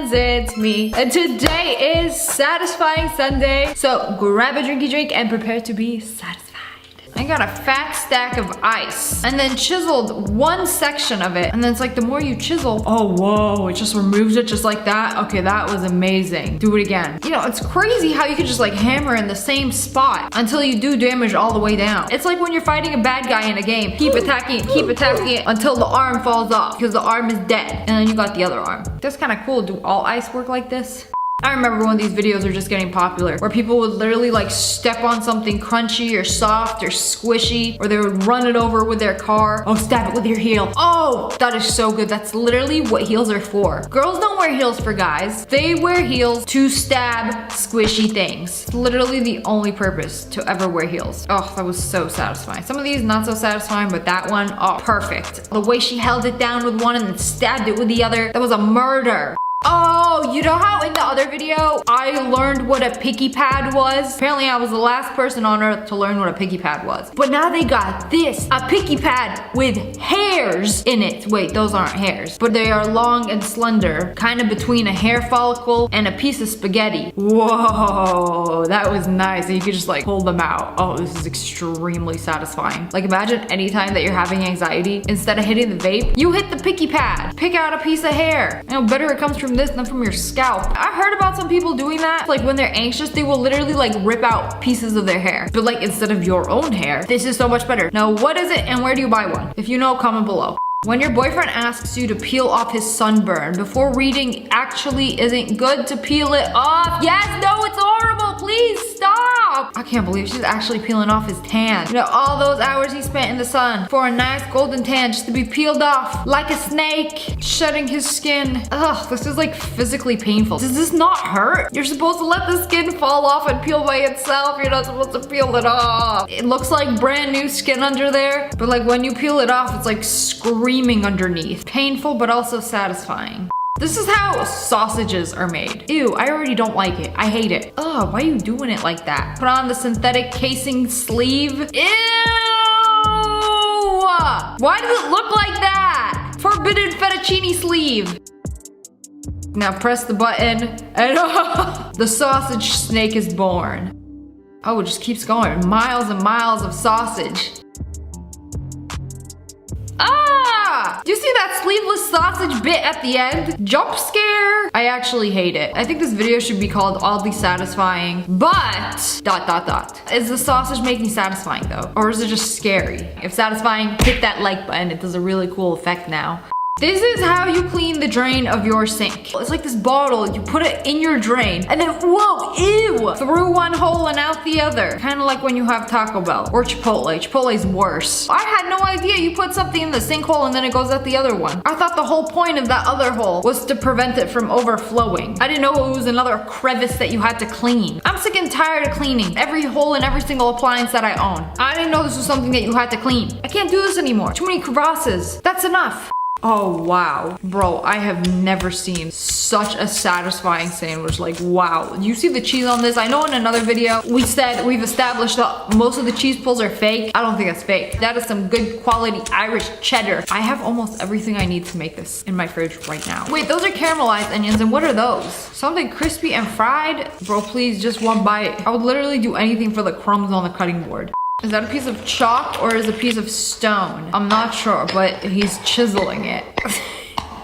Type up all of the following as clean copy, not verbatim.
friends, it's me. And today is Satisfying Sunday. So grab a drinky drink and prepare to be satisfied. I got a fat stack of ice and then chiseled one section of it. And then it's like the more you chisel, oh whoa, it just removes it just like that. Okay, that was amazing. Do it again. You know, it's crazy how you can just like hammer in the same spot until you do damage all the way down. It's like when you're fighting a bad guy in a game. Keep attacking it until the arm falls off because the arm is dead. And then you got the other arm. That's kind of cool. Do all ice work like this? I remember when these videos were just getting popular, where people would literally like step on something crunchy or soft or squishy, or they would run it over with their car. Oh, stab it with your heel. Oh, that is so good. That's literally what heels are for. Girls don't wear heels for guys. They wear heels to stab squishy things. It's literally the only purpose to ever wear heels. Oh, that was so satisfying. Some of these not so satisfying, but that one, oh, perfect. The way she held it down with one and then stabbed it with the other, that was a murder. Oh, you know how in the other video, I learned what a picky pad was? Apparently I was the last person on earth to learn what a picky pad was. But now they got this, a picky pad with hairs in it. Wait, those aren't hairs, but they are long and slender, kind of between a hair follicle and a piece of spaghetti. Whoa, that was nice. And you could just like pull them out. Oh, this is extremely satisfying. Like imagine anytime that you're having anxiety, instead of hitting the vape, you hit the picky pad. Pick out a piece of hair. You know, better it comes from this than from your scalp. I heard about some people doing that. Like when they're anxious, they will literally like rip out pieces of their hair. But like instead of your own hair, this is so much better. Now, what is it and where do you buy one? If you know, comment below. When your boyfriend asks you to peel off his sunburn before reading actually isn't good to peel it off. Yes, no, it's horrible. Please stop. I can't believe she's actually peeling off his tan. You know, all those hours he spent in the sun for a nice golden tan just to be peeled off like a snake, shedding his skin. Ugh, this is like physically painful. Does this not hurt? You're supposed to let the skin fall off and peel by itself. You're not supposed to peel it off. It looks like brand new skin under there, but like when you peel it off, it's like screaming underneath. Painful, but also satisfying. This is how sausages are made. Ew, I already don't like it. I hate it. Ugh, why are you doing it like that? Put on the synthetic casing sleeve. Ew! Why does it look like that? Forbidden fettuccine sleeve. Now press the button and the sausage snake is born. Oh, it just keeps going. Miles and miles of sausage. Ah! Do you see that sleeveless sausage bit at the end? Jump scare! I actually hate it. I think this video should be called Oddly Satisfying, but ... Is the sausage making satisfying though? Or is it just scary? If satisfying, hit that like button. It does a really cool effect now. This is how you clean the drain of your sink. It's like this bottle, you put it in your drain and then, whoa, ew, through one hole and out the other. Kind of like when you have Taco Bell or Chipotle. Chipotle's worse. I had no idea you put something in the sinkhole and then it goes out the other one. I thought the whole point of that other hole was to prevent it from overflowing. I didn't know it was another crevice that you had to clean. I'm sick and tired of cleaning every hole in every single appliance that I own. I didn't know this was something that you had to clean. I can't do this anymore. Too many crevasses. That's enough. Oh wow, bro, I have never seen such a satisfying sandwich. Like wow, you see the cheese on this? I know in another video we've established that most of the cheese pulls are fake. I don't think that's fake. That is some good quality Irish cheddar. I have almost everything I need to make this in my fridge right now. Wait, those are caramelized onions, and what are those? Something crispy and fried? Bro, please, just one bite. I would literally do anything for the crumbs on the cutting board. Is that a piece of chalk or is it a piece of stone? I'm not sure, but he's chiseling it.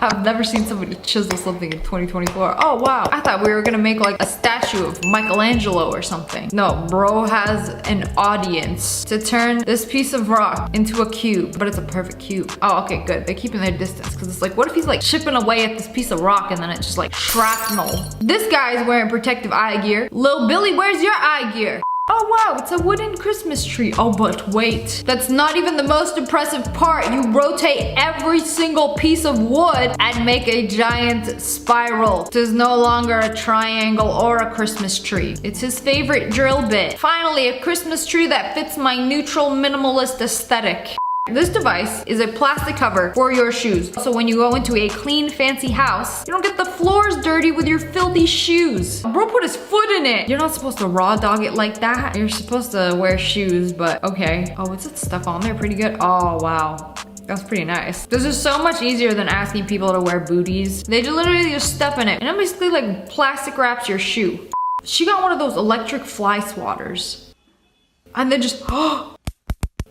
I've never seen somebody chisel something in 2024. Oh wow, I thought we were gonna make like a statue of Michelangelo or something. No, bro has an audience to turn this piece of rock into a cube, but it's a perfect cube. Oh, okay, good. They're keeping their distance because it's like, what if he's like chipping away at this piece of rock and then it's just like shrapnel? This guy is wearing protective eye gear. Lil Billy, where's your eye gear? Oh wow, it's a wooden Christmas tree. Oh, but wait, that's not even the most impressive part. You rotate every single piece of wood and make a giant spiral. It is no longer a triangle or a Christmas tree. It's his favorite drill bit. Finally, a Christmas tree that fits my neutral minimalist aesthetic. This device is a plastic cover for your shoes. So when you go into a clean, fancy house, you don't get the floors dirty with your filthy shoes. Bro put his foot in it. You're not supposed to raw dog it like that. You're supposed to wear shoes, but okay. Oh, is it stuck on there pretty good? Oh, wow. That's pretty nice. This is so much easier than asking people to wear booties. They literally just step in it, and it basically like plastic wraps your shoe. She got one of those electric fly swatters. And then just,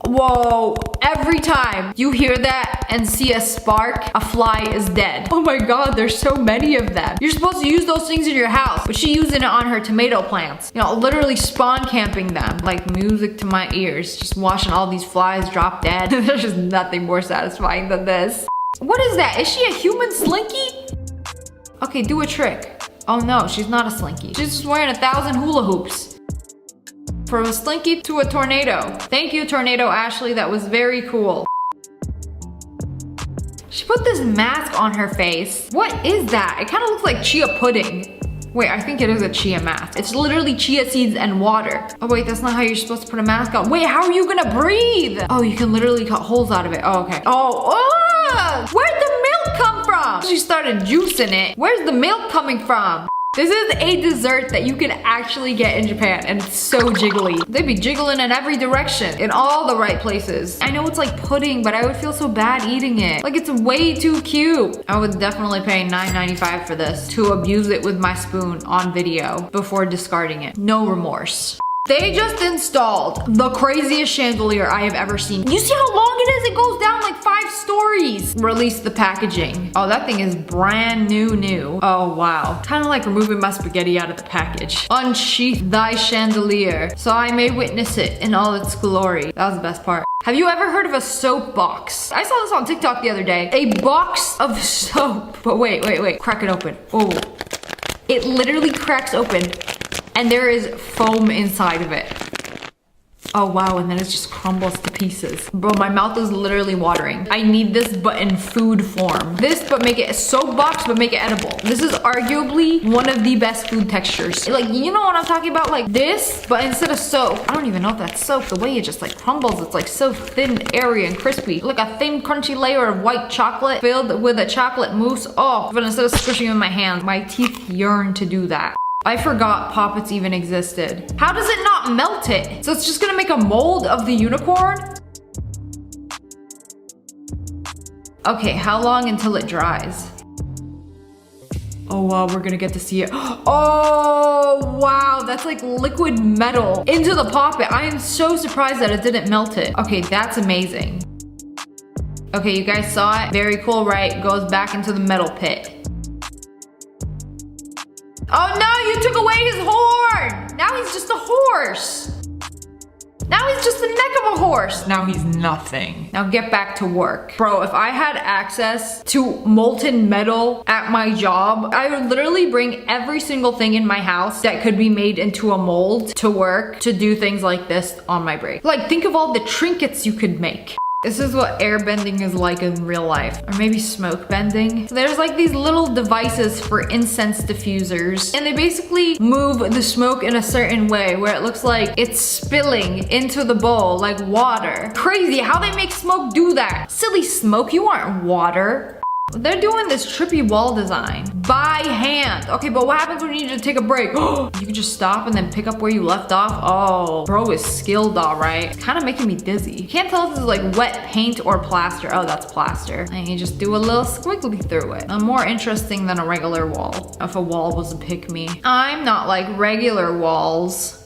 whoa, every time you hear that and see a spark, a fly is dead. Oh my God, there's so many of them. You're supposed to use those things in your house, but she's using it on her tomato plants. You know, literally spawn camping them. Like music to my ears, just watching all these flies drop dead. There's just nothing more satisfying than this. What is that? Is she a human slinky? Okay, do a trick. Oh no, she's not a slinky. She's just wearing 1,000 hula hoops. From a slinky to a tornado. Thank you, Tornado Ashley, that was very cool. She put this mask on her face. What is that? It kind of looks like chia pudding. Wait, I think it is a chia mask. It's literally chia seeds and water. Oh wait, that's not how you're supposed to put a mask on. Wait, how are you gonna breathe? Oh, you can literally cut holes out of it. Oh, okay. Oh, where'd the milk come from? She started juicing it. Where's the milk coming from? This is a dessert that you can actually get in Japan, and it's so jiggly. They be jiggling in every direction, in all the right places. I know it's like pudding, but I would feel so bad eating it. Like, it's way too cute. I would definitely pay $9.95 for this to abuse it with my spoon on video before discarding it. No remorse. They just installed the craziest chandelier I have ever seen. You see how long it is? It goes down like 5 stories. Release the packaging. Oh, that thing is brand new. Oh, wow. Kind of like removing my spaghetti out of the package. Unsheath thy chandelier, so I may witness it in all its glory. That was the best part. Have you ever heard of a soap box? I saw this on TikTok the other day. A box of soap. But wait. Crack it open. Oh, it literally cracks open. And there is foam inside of it. Oh wow, and then it just crumbles to pieces. Bro, my mouth is literally watering. I need this, but in food form. This, but make it a soap box, but make it edible. This is arguably one of the best food textures. Like, you know what I'm talking about? Like this, but instead of soap. I don't even know if that's soap. The way it just like crumbles, it's like so thin, airy, and crispy. Like a thin, crunchy layer of white chocolate filled with a chocolate mousse. Oh, but instead of squishing it in my hands, my teeth yearn to do that. I forgot poppets even existed. How does it not melt it? So it's just gonna make a mold of the unicorn? Okay, how long until it dries? Oh wow, we're gonna get to see it. Oh wow, that's like liquid metal into the poppet. I am so surprised that it didn't melt it. Okay, that's amazing. Okay, you guys saw it? Very cool, right? Goes back into the metal pit. Oh no, you took away his horn! Now he's just a horse. Now he's just the neck of a horse. Now he's nothing. Now get back to work. Bro, if I had access to molten metal at my job, I would literally bring every single thing in my house that could be made into a mold to work to do things like this on my break. Like, think of all the trinkets you could make. This is what airbending is like in real life. Or maybe smoke bending. So there's like these little devices for incense diffusers. And they basically move the smoke in a certain way where it looks like it's spilling into the bowl like water. Crazy how they make smoke do that. Silly smoke, you aren't water. They're doing this trippy wall design by hand. Okay, but what happens when you need to take a break? You can just stop and then pick up where you left off. Oh, bro is skilled, all right. It's kind of making me dizzy. You can't tell if this is like wet paint or plaster. Oh, that's plaster. And you just do a little squiggly through it. More interesting than a regular wall. If a wall was a pick me. I'm not like regular walls.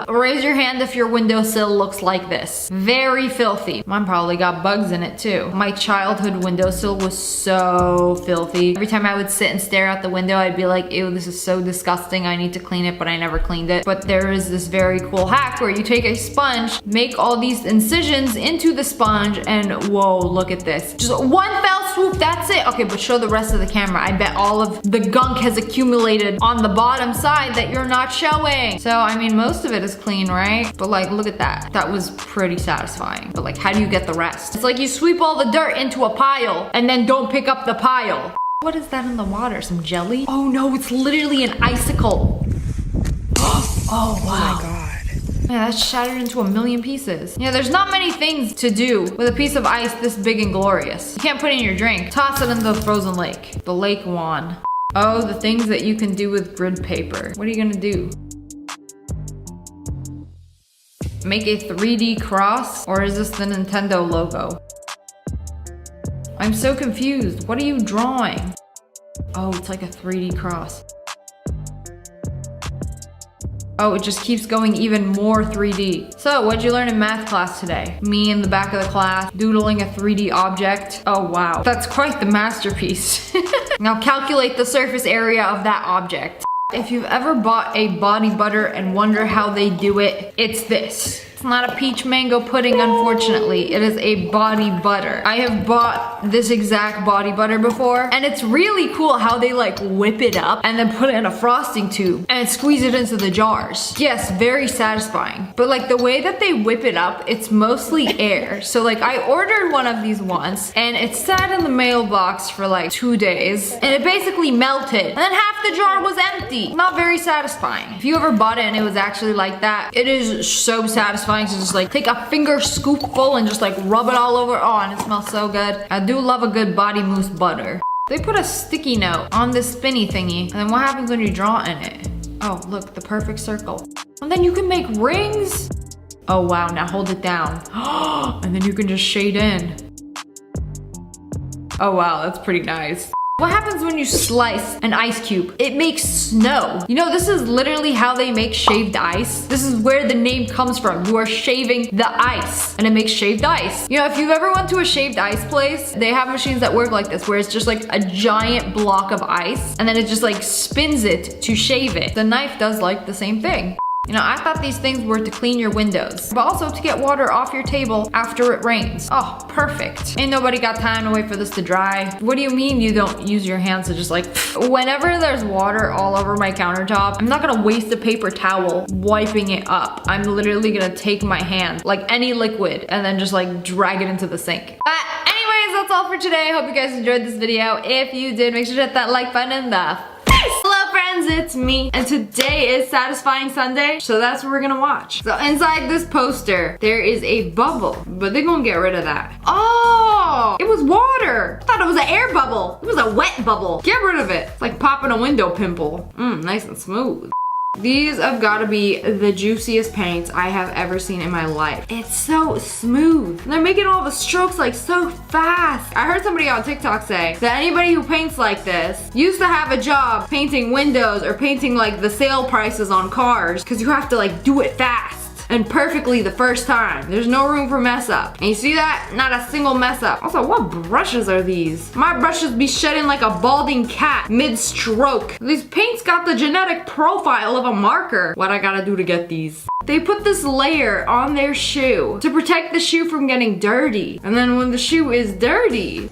Raise your hand if your windowsill looks like this. Very filthy. Mine probably got bugs in it too. My childhood windowsill was so filthy. Every time I would sit and stare out the window, I'd be like, ew, this is so disgusting. I need to clean it, but I never cleaned it. But there is this very cool hack where you take a sponge, make all these incisions into the sponge, and whoa, look at this. Just one fell swoop, that's it. Okay, but show the rest of the camera. I bet all of the gunk has accumulated on the bottom side that you're not showing. So, I mean, most of it is clean, right? But like, look at that. That was pretty satisfying. But like, how do you get the rest? It's like you sweep all the dirt into a pile and then don't pick up the pile. What is that in the water? Some jelly? Oh no, it's literally an icicle. Oh wow. Oh my god. Man, that's shattered into a million pieces. Yeah, there's not many things to do with a piece of ice this big and glorious. You can't put it in your drink. Toss it in the frozen lake. The lake won. Oh, the things that you can do with grid paper. What are you gonna do? Make a 3D cross? Or is this the Nintendo logo? I'm so confused. What are you drawing? Oh, it's like a 3D cross. Oh, it just keeps going even more 3D. So, what'd you learn in math class today? Me in the back of the class, doodling a 3D object. Oh, wow. That's quite the masterpiece. Now calculate the surface area of that object. If you've ever bought a body butter and wonder how they do it, it's this. It's not a peach mango pudding, unfortunately. It is a body butter. I have bought this exact body butter before, and it's really cool how they like whip it up and then put it in a frosting tube and squeeze it into the jars. Yes, very satisfying. But like the way that they whip it up, it's mostly air. So like I ordered one of these once, and it sat in the mailbox for like 2 days, and it basically melted. And then half the jar was empty. Not very satisfying. If you ever bought it and it was actually like that, it is so satisfying to just like take a finger scoopful and just like rub it all over. Oh, and it smells so good. I do love a good body mousse butter. They put a sticky note on this spinny thingy, and then what happens when you draw in it? Oh, look, the perfect circle. And then you can make rings. Oh wow, now hold it down. And then you can just shade in. Oh wow, that's pretty nice. What happens when you slice an ice cube? It makes snow. You know, this is literally how they make shaved ice. This is where the name comes from. You are shaving the ice, and it makes shaved ice. You know, if you've ever went to a shaved ice place, they have machines that work like this, where it's just like a giant block of ice, and then it just like spins it to shave it. The knife does like the same thing. You know, I thought these things were to clean your windows, but also to get water off your table after it rains. Oh, perfect. Ain't nobody got time to wait for this to dry. What do you mean you don't use your hands to just like, whenever there's water all over my countertop, I'm not gonna waste a paper towel wiping it up. I'm literally gonna take my hand, like any liquid, and then just like drag it into the sink. Anyways, that's all for today. I hope you guys enjoyed this video. If you did, make sure to hit that like button in the Hello friends, it's me, and today is Satisfying Sunday, so that's what we're gonna watch. So inside this poster, there is a bubble, but they're gonna get rid of that. Oh, it was water. I thought it was an air bubble. It was a wet bubble. Get rid of it. It's like popping a window pimple. Nice and smooth. These have got to be the juiciest paints I have ever seen in my life. It's so smooth. They're making all the strokes like so fast. I heard somebody on TikTok say that anybody who paints like this used to have a job painting windows or painting like the sale prices on cars, because you have to like do it fast and perfectly the first time. There's no room for mess up. And you see that? Not a single mess up. Also, what brushes are these? My brushes be shedding like a balding cat mid-stroke. These paints got the genetic profile of a marker. What I gotta do to get these? They put this layer on their shoe to protect the shoe from getting dirty. And then when the shoe is dirty,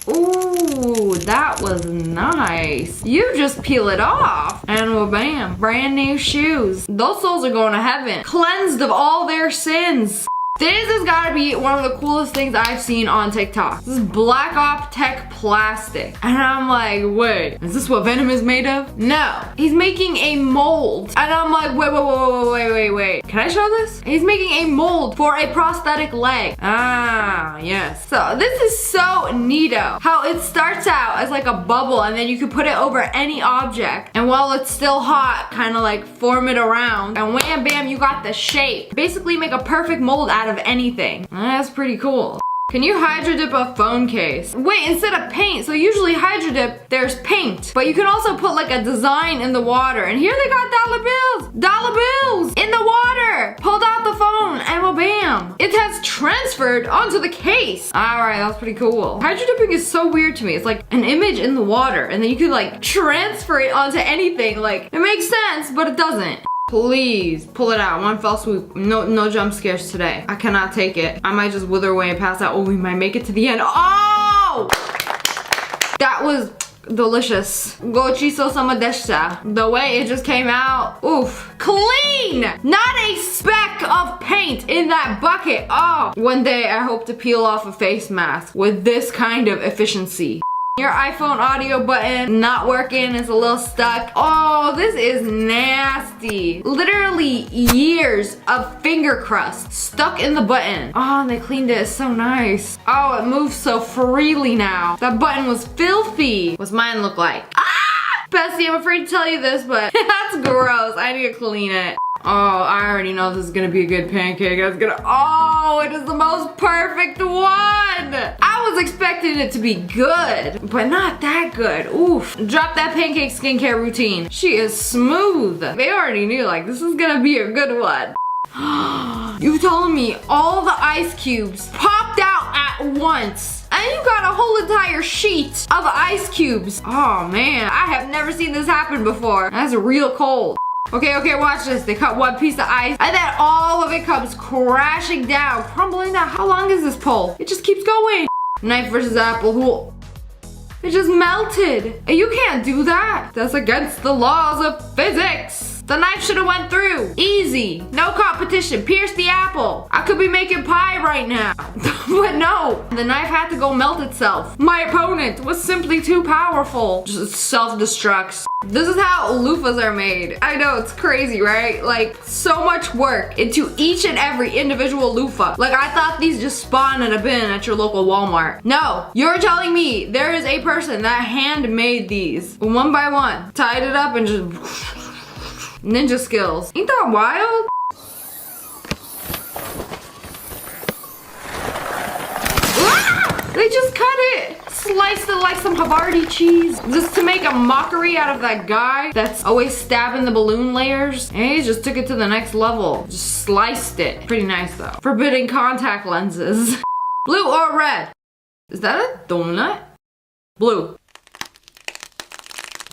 ooh, that was nice. You just peel it off and well, bam, brand new shoes. Those souls are going to heaven, cleansed of all their sins. This has got to be one of the coolest things I've seen on TikTok. This is Black Op Tech plastic. And I'm like, wait, is this what Venom is made of? No, he's making a mold. And I'm like, wait. Can I show this? He's making a mold for a prosthetic leg. Ah, yes. So this is so neato. How it starts out as like a bubble, and then you can put it over any object. And while it's still hot, kind of like form it around. And wham, bam, you got the shape. Basically make a perfect mold out of anything. That's pretty cool. Can you hydro dip a phone case? Wait, instead of paint, so usually hydro dip, there's paint. But you can also put like a design in the water. And here they got dollar bills. Dollar bills in the water. Pulled out the phone and well, bam. It has transferred onto the case. All right, that's pretty cool. Hydro dipping is so weird to me. It's like an image in the water and then you can like transfer it onto anything. Like, it makes sense, but it doesn't. Please pull it out, one fell swoop. No jump scares today. I cannot take it. I might just wither away and pass out. Oh, we might make it to the end. Oh! That was delicious. Gochiso sama deshita. The way it just came out, oof. Clean! Not a speck of paint in that bucket. Oh, one day I hope to peel off a face mask with this kind of efficiency. Your iPhone audio button not working, it's a little stuck. Oh, this is nasty. Literally years of finger crust stuck in the button. Oh, and they cleaned it, it's so nice. Oh, it moves so freely now. That button was filthy. What's mine look like? Ah! Bestie, I'm afraid to tell you this, but that's gross. I need to clean it. Oh, I already know this is gonna be a good pancake. Oh, it is the most perfect one. I was expecting it to be good, but not that good. Oof. Drop that pancake skincare routine. She is smooth. They already knew, like, this is gonna be a good one. You telling me all the ice cubes popped out at once? And you got a whole entire sheet of ice cubes. Oh man, I have never seen this happen before. That's real cold. Okay, watch this. They cut one piece of ice and then all of it comes crashing down, crumbling down. How long is this pole? It just keeps going. Knife versus apple. It just melted. And you can't do that. That's against the laws of physics. The knife should have went through. Easy. No competition. Pierce the apple. I could be making pie right now. But no. The knife had to go melt itself. My opponent was simply too powerful. Just self-destructs. This is how loofahs are made. I know, it's crazy, right? Like, so much work into each and every individual loofah. Like, I thought these just spawn in a bin at your local Walmart. No. You're telling me there is a person that handmade these one by one. Tied it up and just... Ninja skills. Ain't that wild? Ah! They just cut it. Sliced it like some Havarti cheese. Just to make a mockery out of that guy that's always stabbing the balloon layers. And he just took it to the next level. Just sliced it. Pretty nice though. Forbidding contact lenses. Blue or red? Is that a donut? Blue.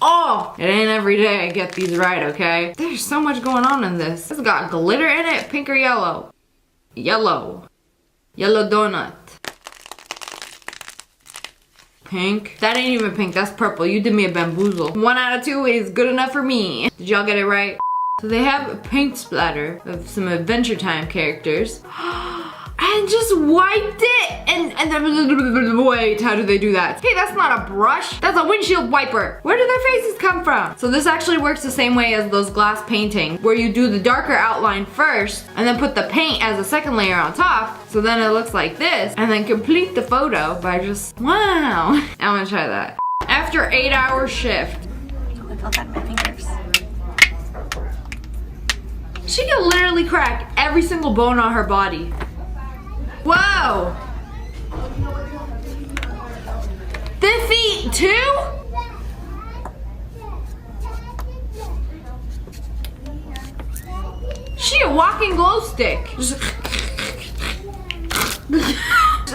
Oh, it ain't every day I get these right, okay? There's so much going on in this. It's got glitter in it, pink or yellow? Yellow. Yellow donut. Pink. That ain't even pink, that's purple. You did me a bamboozle. 1 out of 2 is good enough for me. Did y'all get it right? So they have a paint splatter of some Adventure Time characters. And just wiped it and then wait, how do they do that? Hey, that's not a brush, that's a windshield wiper. Where do their faces come from? So this actually works the same way as those glass paintings, where you do the darker outline first and then put the paint as a second layer on top, so then it looks like this, and then complete the photo by just, wow. I'm gonna try that. After 8-hour shift. I felt that in my fingers. She can literally crack every single bone on her body. Whoa! The feet too? She a walking glow stick. Just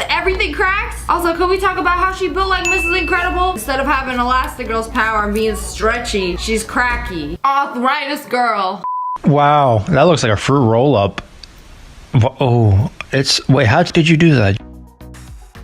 everything cracks. Also, could we talk about how she built like Mrs. Incredible? Instead of having Elastigirl's power and being stretchy, she's cracky. Arthritis girl. Wow, that looks like a fruit roll-up. Oh. Wait, how did you do that?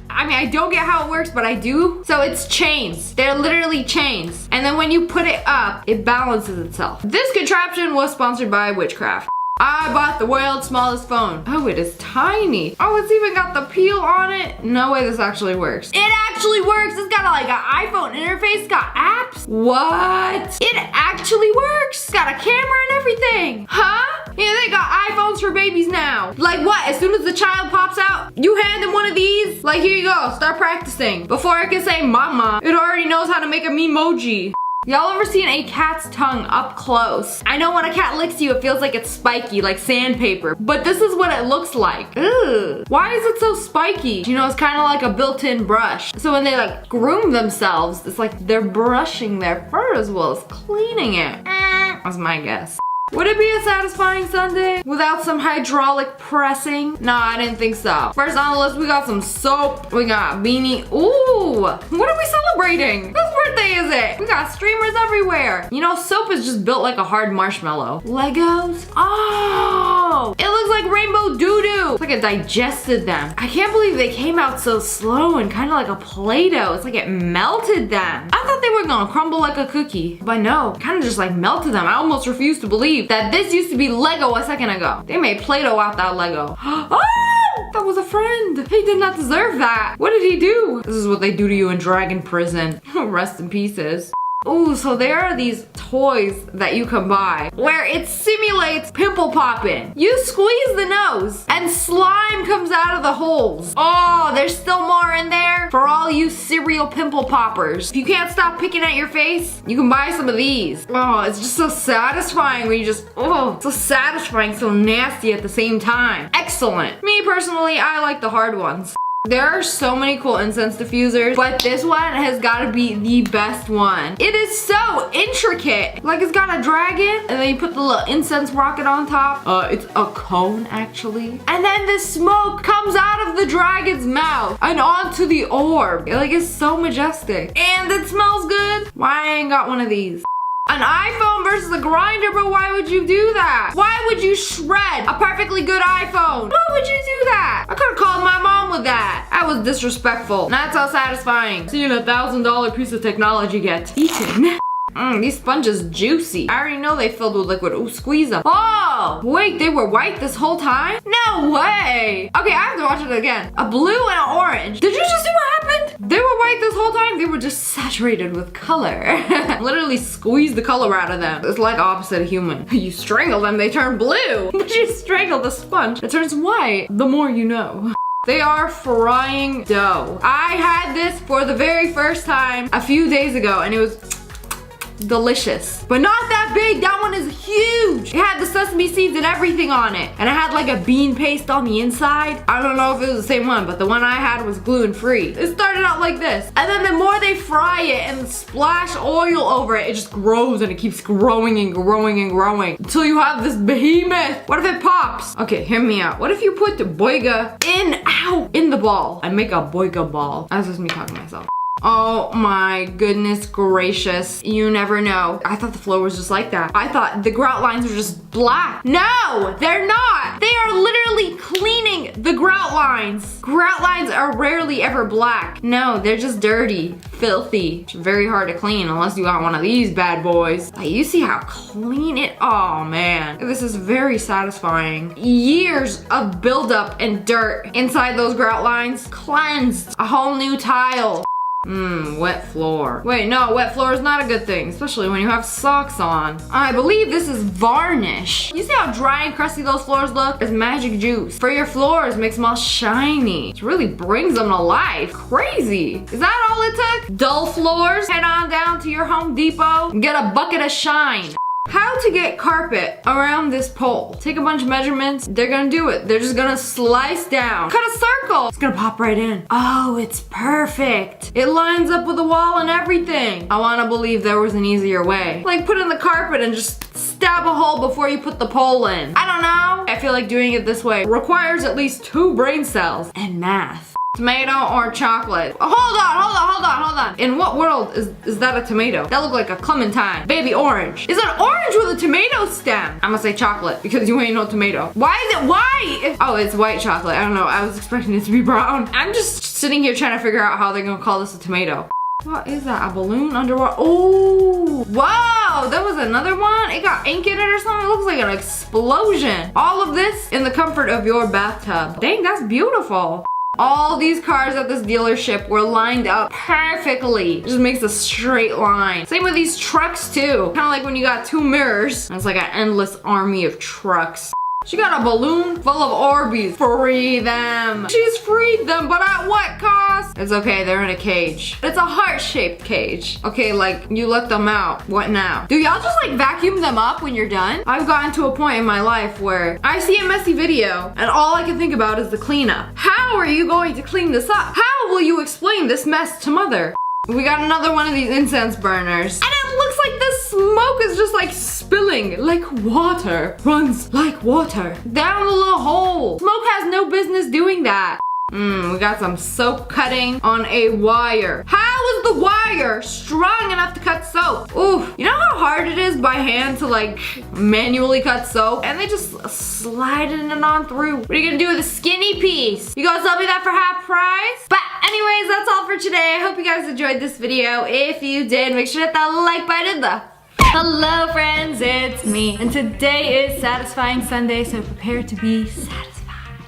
I mean, I don't get how it works, but I do. So it's chains. They're literally chains. And then when you put it up, it balances itself. This contraption was sponsored by Witchcraft. I bought the world's smallest phone. Oh, it is tiny. Oh, it's even got the peel on it. No way this actually works. It actually works. It's got like an iPhone interface. It's got apps. What? It actually works. It's got a camera and everything. Huh? Yeah, they got iPhones for babies now. Like what? As soon as the child pops out, you hand them one of these. Like, here you go. Start practicing. Before it can say mama, it already knows how to make a memoji. Y'all ever seen a cat's tongue up close? I know when a cat licks you, it feels like it's spiky, like sandpaper. But this is what it looks like. Ugh. Why is it so spiky? You know, it's kind of like a built-in brush. So when they like groom themselves, it's like they're brushing their fur as well as cleaning it. That's my guess. Would it be a satisfying Sunday without some hydraulic pressing? Nah, I didn't think so. First on the list, we got some soap. We got beanie. Ooh, what are we celebrating? Whose birthday is it? We got streamers everywhere. You know, soap is just built like a hard marshmallow. Legos? Oh, it looks like rainbow doo-doo. It's like it digested them. I can't believe they came out so slow and kind of like a Play-Doh. It's like it melted them. I thought they were gonna crumble like a cookie, but no, kind of just like melted them. I almost refuse to believe that this used to be Lego a second ago. They made Play-Doh out that Lego. Oh, that was a friend. He did not deserve that. What did he do? This is what they do to you in Dragon Prison. Rest in pieces. Ooh, so there are these toys that you can buy where it simulates pimple popping. You squeeze the nose and slime comes out of the holes. Oh, there's still more in there for all you cereal pimple poppers. If you can't stop picking at your face, you can buy some of these. Oh, it's just so satisfying when you just, oh, so satisfying, so nasty at the same time. Excellent. Me personally, I like the hard ones. There are so many cool incense diffusers, but this one has got to be the best one. It is so intricate. Like it's got a dragon, and then you put the little incense rocket on top. It's a cone actually. And then the smoke comes out of the dragon's mouth and onto the orb. Like it's so majestic. And it smells good. Why I ain't got one of these? An iPhone versus a grinder, but why would you do that? Why would you shred a perfectly good iPhone? Why would you do that? I could have called my mom with that. That was disrespectful. That's how satisfying seeing a $1,000 piece of technology get eaten. These sponges juicy. I already know they filled with liquid. Ooh, squeeze them. Oh, wait, they were white this whole time? No way. Okay, I have to watch it again. A blue and an orange. Did you just see what happened? They were white this whole time. They were just saturated with color. Literally squeezed the color out of them. It's like opposite of human. You strangle them, they turn blue. But you strangle the sponge, it turns white. The more you know. They are frying dough. I had this for the very first time a few days ago, and it was delicious, but not that big. That one is huge. It had the sesame seeds and everything on it, and it had like a bean paste on the inside. I don't know if it was the same one, but the one I had was gluten free. It started out like this, and then the more they fry it and splash oil over it, it just grows and it keeps growing and growing and growing until you have this behemoth. What if it pops? Okay, hear me out. What if you put the boiga in the ball and make a boiga ball? That's just me talking to myself. Oh my goodness gracious. You never know. I thought the floor was just like that. I thought the grout lines were just black. No, they're not. They are literally cleaning the grout lines. Grout lines are rarely ever black. No, they're just dirty, filthy. It's very hard to clean unless you got one of these bad boys. Like, you see how clean it, oh man. This is very satisfying. Years of buildup and dirt inside those grout lines cleansed. A whole new tile. Wet floor. Wait, no, wet floor is not a good thing, especially when you have socks on. I believe this is varnish. You see how dry and crusty those floors look? It's magic juice for your floors, makes them all shiny. It really brings them to life. Crazy. Is that all it took? Dull floors? Head on down to your Home Depot and get a bucket of shine. How to get carpet around this pole. Take a bunch of measurements. They're gonna do it. They're just gonna slice down. Cut a circle. It's gonna pop right in. Oh, it's perfect. It lines up with the wall and everything. I wanna believe there was an easier way. Like put in the carpet and just stab a hole before you put the pole in. I don't know. I feel like doing it this way requires at least 2 brain cells and math. Tomato or chocolate? Hold on. In what world is that a tomato? That looked like a clementine. Baby orange. Is it orange with a tomato stem? I'm gonna say chocolate because you ain't no tomato. Why is it white? Oh, it's white chocolate. I don't know. I was expecting it to be brown. I'm just sitting here trying to figure out how they're gonna call this a tomato. What is that? A balloon underwater? Oh, wow, that was another one. It got ink in it or something. It looks like an explosion. All of this in the comfort of your bathtub. Dang, that's beautiful. All these cars at this dealership were lined up perfectly. It just makes a straight line. Same with these trucks too. Kind of like when you got 2 mirrors. It's like an endless army of trucks. She got a balloon full of Orbeez. Free them. She's freed them, but at what cost? It's okay, they're in a cage. It's a heart-shaped cage. Okay, like, you let them out. What now? Do y'all just like vacuum them up when you're done? I've gotten to a point in my life where I see a messy video and all I can think about is the cleanup. How are you going to clean this up? How will you explain this mess to mother? We got another one of these incense burners. And it looks like the smoke is just like spilling like water. Runs like water. Down the little hole. Smoke has no business doing that. We got some soap cutting on a wire. How is the wire strong enough to cut soap? Ooh, you know how hard it is by hand to like manually cut soap? And they just slide it on through. What are you gonna do with a skinny piece? You gonna sell me that for half price? But anyways, that's all for today. I hope you guys enjoyed this video. If you did, make sure to hit that like button. Hello friends, it's me. And today is Satisfying Sunday, so prepare to be satisfied.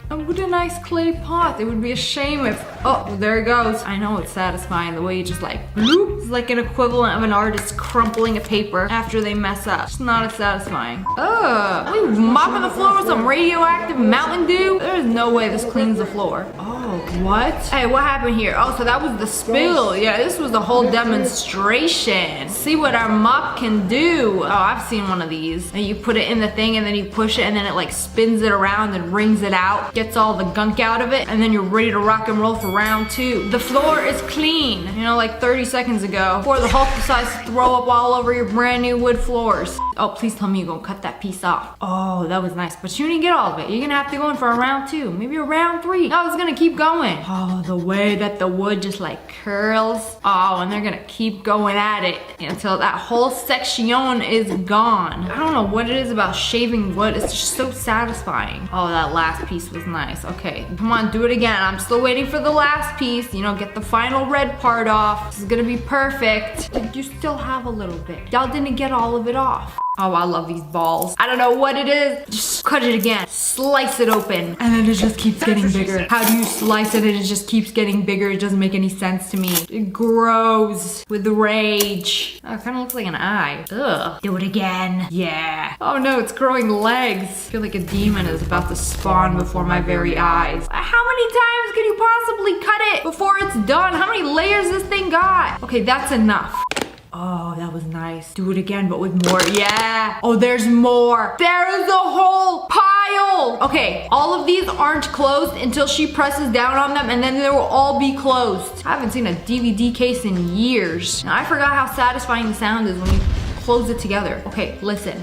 And what a nice clay pot. It would be a shame if, oh, there it goes. I know it's satisfying the way you just like, bloop. It's like an equivalent of an artist crumpling a paper after they mess up. It's not as satisfying. We mopping the floor with some radioactive Mountain Dew? There's no way this cleans the floor. Oh, what? Hey, what happened here? Oh, so that was the spill. Yeah, this was the whole demonstration. See what our mop can do. Oh, I've seen one of these. And you put it in the thing and then you push it and then it like spins it around and wrings it out, gets all the gunk out of it, and then you're ready to rock and roll for round 2. The floor is clean, you know, like 30 seconds ago, before the Hulk decides to throw up all over your brand new wood floors. Oh, please tell me you're gonna cut that piece off. Oh, that was nice, but you didn't get all of it. You're gonna have to go in for a round 2, maybe a round 3. No, it's gonna keep going. Oh, the way that the wood just like curls. Oh, and they're gonna keep going at it until that whole section is gone. I don't know what it is about shaving wood. It's just so satisfying. Oh, that last piece was nice. Okay, come on, do it again. I'm still waiting for the last piece. You know, get the final red part off. This is gonna be perfect. You still have a little bit. Y'all didn't get all of it off. Oh, I love these balls. I don't know what it is. Just cut it again. Slice it open. And then it just keeps getting bigger. How do you slice it and it just keeps getting bigger? It doesn't make any sense to me. It grows with rage. Oh, it kind of looks like an eye. Ugh. Do it again. Yeah. Oh no, it's growing legs. I feel like a demon is about to spawn before my very eyes. How many times can you possibly cut it before it's done? How many layers this thing got? Okay, that's enough. Oh, that was nice. Do it again, but with more. Yeah. Oh, there's more. There is a whole pile. Okay, all of these aren't closed until she presses down on them, and then they will all be closed. I haven't seen a DVD case in years. Now, I forgot how satisfying the sound is when you close it together. Okay, listen.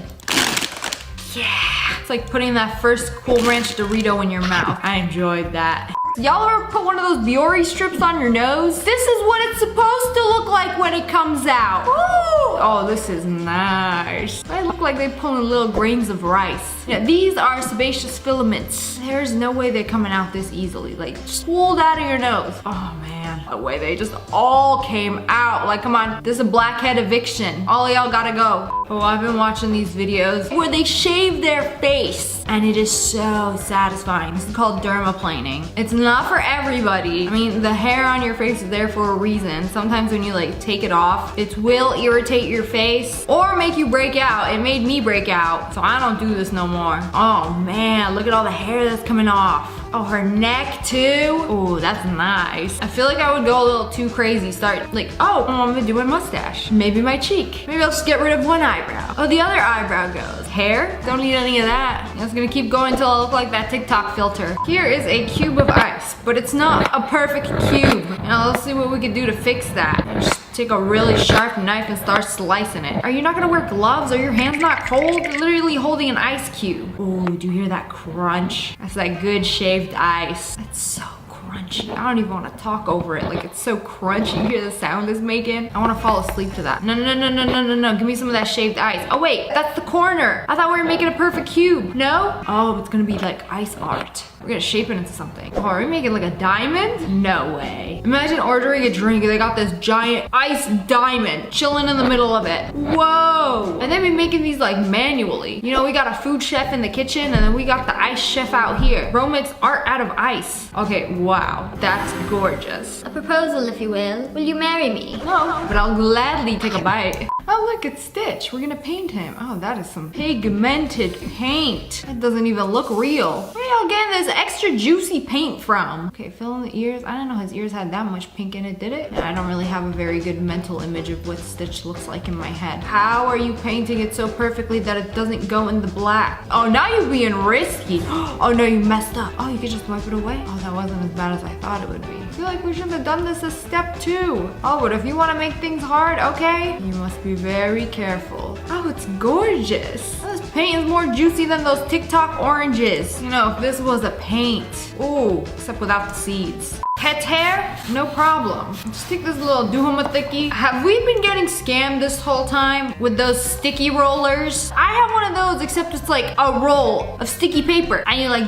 Yeah. It's like putting that first Cool Ranch Dorito in your mouth. I enjoyed that. Y'all ever put one of those Biore strips on your nose? This is what it's supposed to look like when it comes out. Woo! Oh, this is nice. They look like they pull little grains of rice. Yeah, these are sebaceous filaments. There's no way they're coming out this easily. Like, just pulled out of your nose. Oh man, the way they just all came out. Like, come on, this is a blackhead eviction. All of y'all gotta go. Oh, I've been watching these videos where they shave their face, and it is so satisfying. This is called dermaplaning. It's not for everybody. I mean, the hair on your face is there for a reason. Sometimes when you like take it off, it will irritate your face or make you break out. It made me break out, so I don't do this no more. Oh man, look at all the hair that's coming off. Oh, her neck too. Oh, that's nice. I feel like I would go a little too crazy. Start like, oh, I'm gonna do my mustache. Maybe my cheek. Maybe I'll just get rid of one eyebrow. Oh, the other eyebrow goes. Hair? Don't need any of that. It's gonna keep going until I look like that TikTok filter. Here is a cube of ice, but it's not a perfect cube. Now let's see what we can do to fix that. Just take a really sharp knife and start slicing it. Are you not gonna wear gloves? Are your hands not cold? You're literally holding an ice cube. Oh, do you hear that crunch? That's that good shaved ice. That's so crunchy. I don't even want to talk over it. Like, it's so crunchy. You hear the sound it's making? I want to fall asleep to that. No, no, no, no, no, no, no. Give me some of that shaved ice. Oh wait, that's the corner. I thought we were making a perfect cube. No? Oh, it's gonna be like ice art. We're gonna shape it into something. Oh, are we making like a diamond? No way. Imagine ordering a drink and they got this giant ice diamond chilling in the middle of it. Whoa! And then we making these like manually. You know, we got a food chef in the kitchen and then we got the ice chef out here. Bro makes art out of ice. Okay, wow. That's gorgeous. A proposal, if you will. Will you marry me? No, but I'll gladly take a bite. Oh look, it's Stitch. We're gonna paint him. Oh, that is some pigmented paint. That doesn't even look real. Where y'all getting this extra juicy paint from? Okay, fill in the ears. I didn't know his ears had that much pink in it, did it? I don't really have a very good mental image of what Stitch looks like in my head. How are you painting it so perfectly that it doesn't go in the black? Oh, now you're being risky. Oh no, you messed up. Oh, you could just wipe it away. Oh, that wasn't as bad as I thought it would be. I feel like we should have done this as step 2. Oh, but if you want to make things hard, okay, you must be very careful. Oh, it's gorgeous. Oh, this paint is more juicy than those TikTok oranges. You know, if this was a paint. Ooh, except without the seeds. Pet hair? No problem. Just take this little Duhamathiki. Have we been getting scammed this whole time with those sticky rollers? I have one of those, except it's like a roll of sticky paper. And you like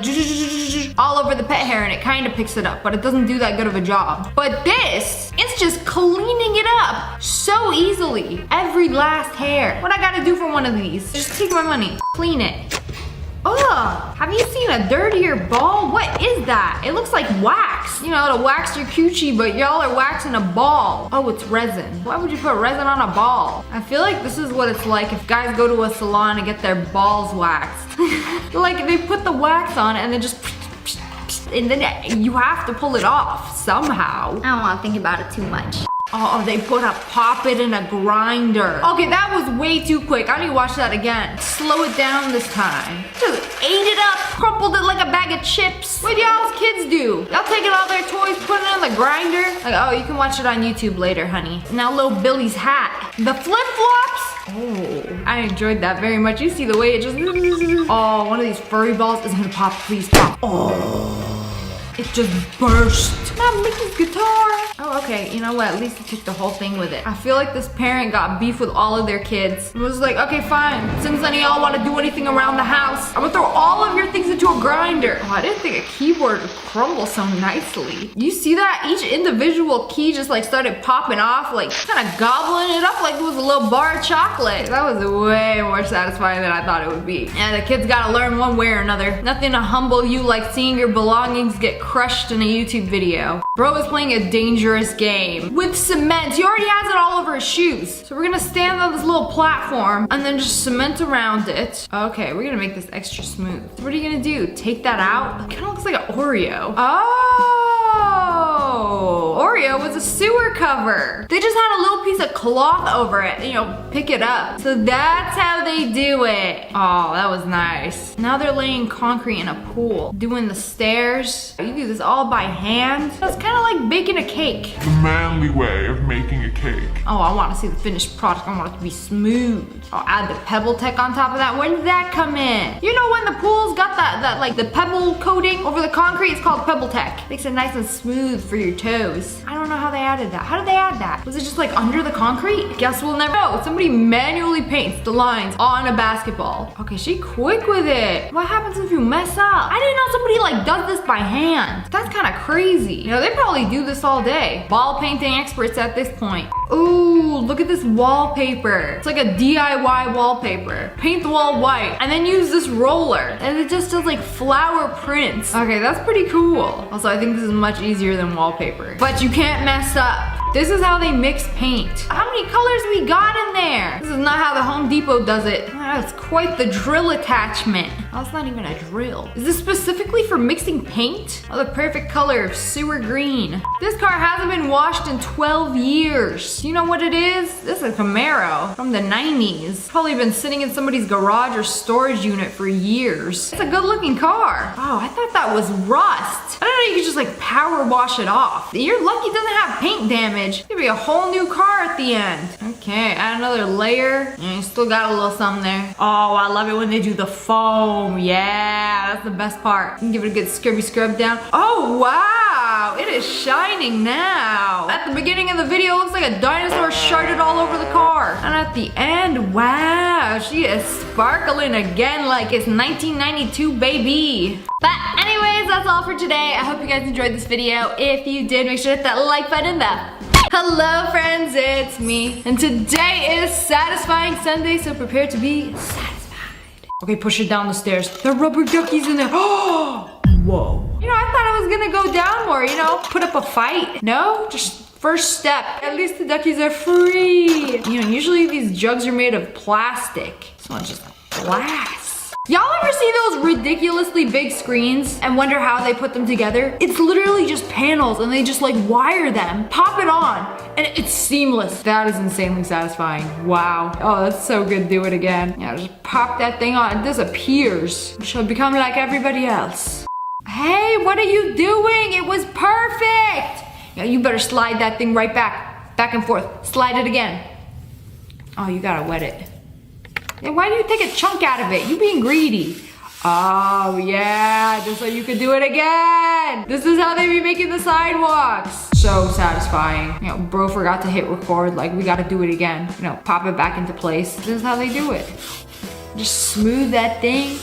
all over the pet hair and it kind of picks it up, but it doesn't do that good of a job. But this, it's just cleaning it up so easily. Every last hair. What I gotta do for one of these? Just take my money, clean it. Ugh, have you seen a dirtier ball? What is that? It looks like wax. You know, to wax your coochie, but y'all are waxing a ball. Oh, it's resin. Why would you put resin on a ball? I feel like this is what it's like if guys go to a salon and get their balls waxed. Like they put the wax on it and then just, and then you have to pull it off somehow. I don't want to think about it too much. Oh, they put a pop it in a grinder. Okay, that was way too quick. I need to watch that again. Slow it down this time. Just ate it up, crumpled it like a bag of chips. What y'all's kids do? Y'all taking all their toys, putting it in the grinder? Like, oh, you can watch it on YouTube later, honey. Now little Billy's hat. The flip-flops? Oh, I enjoyed that very much. You see the way it just... Oh, one of these furry balls is gonna pop. Please pop. Oh. It just burst. Not Mickey's guitar. Oh, okay. You know what? At least he took the whole thing with it. I feel like this parent got beef with all of their kids. It was like, okay, fine. Since none of y'all want to do anything around the house, I'm gonna throw all of your things into a grinder. Oh, I didn't think a keyboard would crumble so nicely. You see that? Each individual key just like started popping off, like kind of gobbling it up like it was a little bar of chocolate. That was way more satisfying than I thought it would be. Yeah, the kids gotta learn one way or another. Nothing to humble you like seeing your belongings get crushed in a YouTube video. Bro is playing a dangerous game with cement. He already has it all over his shoes. So we're gonna stand on this little platform and then just cement around it. Okay, we're gonna make this extra smooth. What are you gonna do? Take that out? It kind of looks like an Oreo. Oh, Oreo was a sewer cover. They just had a little piece of cloth over it, you know, pick it up. So that's how they do it. Oh, that was nice. Now they're laying concrete in a pool, doing the stairs. You do this all by hand. It's kind of like baking a cake. The manly way of making a cake. Oh, I want to see the finished product. I want it to be smooth. I'll add the pebble tech on top of that. When did that come in? You know when the pool's got that like the pebble coating over the concrete? It's called pebble tech. Makes it nice and smooth for your toes. I don't know how they added that. How did they add that? Was it just like under the concrete? Guess we'll never know. Somebody manually paints the lines on a basketball. Okay, she quick with it. What happens if you mess up? I didn't know somebody like does this by hand. That's kind of crazy. You know, they probably do this all day. Ball painting experts at this point. Ooh, look at this wallpaper. It's like a DIY wallpaper. Paint the wall white and then use this roller. And it just does like flower prints. Okay, that's pretty cool. Also, I think this is much easier than wallpaper. But you can't mess up. This is how they mix paint. How many colors we got in there? This is not how the Home Depot does it. That's quite the drill attachment. Oh, it's not even a drill. Is this specifically for mixing paint? Oh, the perfect color of sewer green. This car hasn't been washed in 12 years. You know what it is? This is a Camaro from the 90s. Probably been sitting in somebody's garage or storage unit for years. It's a good looking car. Oh, I thought that was rust. I don't know, you could just like power wash it off. You're lucky it doesn't have paint damage. Maybe a whole new car at the end. Okay, add another layer. You still got a little something there. Oh, I love it when they do the foam. Yeah, that's the best part. You can give it a good scrubby scrub down. Oh, wow, it is shining now. At the beginning of the video, it looks like a dinosaur sharted all over the car. And at the end, wow, she is sparkling again like it's 1992, baby. But anyways, that's all for today. I hope you guys enjoyed this video. If you did, make sure to hit that like button. Hello friends, it's me. And today is Satisfying Sunday, so prepare to be satisfied. Okay, push it down the stairs. The rubber ducky's in there. Oh, whoa. You know, I thought I was gonna go down more, you know, put up a fight. No, just first step. At least the duckies are free. You know, usually these jugs are made of plastic. This one's just glass. Y'all ever see those ridiculously big screens and wonder how they put them together? It's literally just panels and they just like wire them, pop it on, and it's seamless. That is insanely satisfying. Wow. Oh, that's so good. Do it again. Yeah, just pop that thing on. It disappears. We shall become like everybody else. Hey, what are you doing? It was perfect. Yeah, you better slide that thing right back and forth. Slide it again. Oh, you gotta wet it. Yeah, why do you take a chunk out of it? You being greedy. Oh yeah, just so you could do it again. This is how they be making the sidewalks. So satisfying. You know, bro forgot to hit record, like we gotta do it again. You know, pop it back into place. This is how they do it. Just smooth that thing.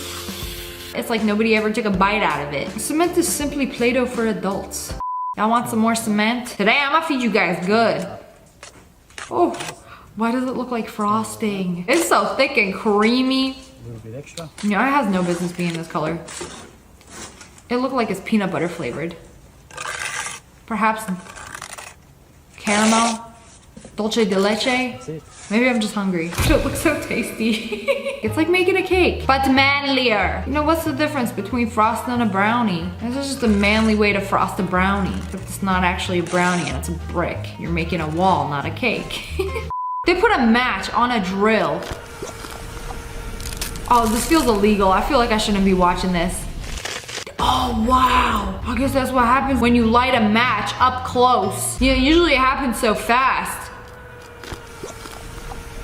It's like nobody ever took a bite out of it. Cement is simply Play-Doh for adults. Y'all want some more cement? Today I'm gonna feed you guys good. Oh. Why does it look like frosting? It's so thick and creamy. A little bit extra. Yeah, it has no business being this color. It looked like it's peanut butter flavored. Perhaps caramel, dulce de leche. That's it. Maybe I'm just hungry. It looks so tasty. It's like making a cake, but manlier. You know, what's the difference between frosting and a brownie? This is just a manly way to frost a brownie. Except it's not actually a brownie and it's a brick. You're making a wall, not a cake. They put a match on a drill. Oh, this feels illegal. I feel like I shouldn't be watching this. Oh, wow. I guess that's what happens when you light a match up close. You know, usually it happens so fast.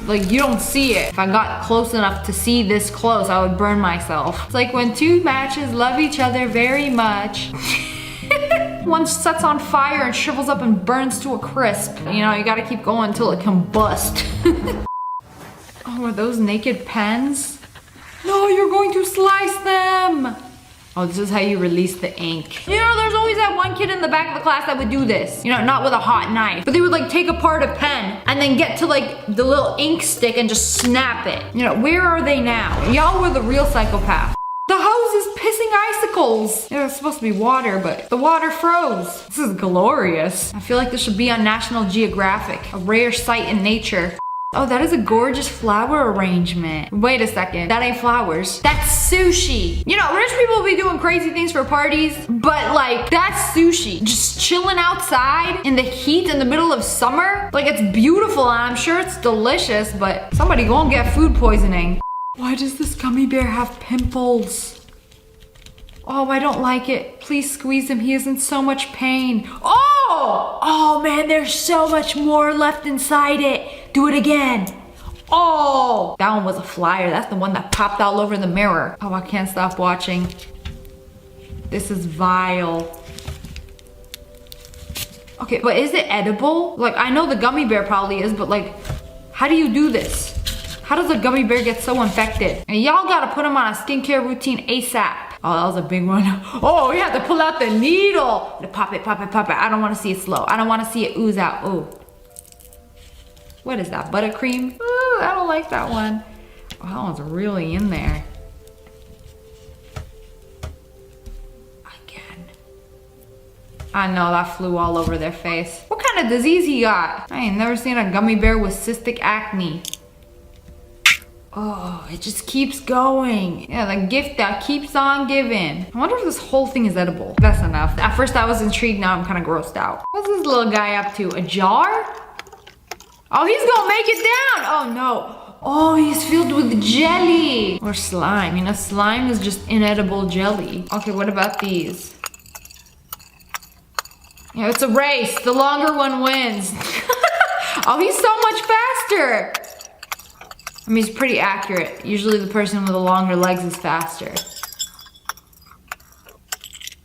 Like, you don't see it. If I got close enough to see this close, I would burn myself. It's like when two matches love each other very much. One sets on fire and shrivels up and burns to a crisp. You know, you gotta keep going until it combust. Oh, are those naked pens? No, you're going to slice them. Oh, this is how you release the ink. You know, there's always that one kid in the back of the class that would do this. You know, not with a hot knife, but they would like take apart a pen and then get to like the little ink stick and just snap it. You know, where are they now? Y'all were the real psychopath. The hose is pissing icicles. It was supposed to be water, but the water froze. This is glorious. I feel like this should be on National Geographic, a rare sight in nature. Oh, that is a gorgeous flower arrangement. Wait a second, that ain't flowers. That's sushi. You know, rich people be doing crazy things for parties, but like, that's sushi. Just chilling outside in the heat in the middle of summer. Like, it's beautiful and I'm sure it's delicious, but somebody gonna get food poisoning. Why does this gummy bear have pimples? Oh, I don't like it. Please squeeze him, he is in so much pain. Oh! Oh man, there's so much more left inside it. Do it again. Oh! That one was a flyer. That's the one that popped all over the mirror. Oh, I can't stop watching. This is vile. Okay, but is it edible? Like, I know the gummy bear probably is, but like, how do you do this? How does a gummy bear get so infected? And y'all gotta put him on a skincare routine ASAP. Oh, that was a big one. Oh, you have to pull out the needle. Pop it, pop it, pop it. I don't wanna see it slow. I don't wanna see it ooze out. Oh. What is that, buttercream? Ooh, I don't like that one. Oh, that one's really in there. Again. I know, that flew all over their face. What kind of disease he got? I ain't never seen a gummy bear with cystic acne. Oh, it just keeps going. Yeah, the gift that keeps on giving. I wonder if this whole thing is edible. That's enough. At first I was intrigued, now I'm kind of grossed out. What's this little guy up to? A jar? Oh, he's gonna make it down. Oh no. Oh, he's filled with jelly. Or slime. You know, slime is just inedible jelly. Okay, what about these? Yeah, it's a race. The longer one wins. Oh, he's so much faster. I mean, it's pretty accurate. Usually the person with the longer legs is faster.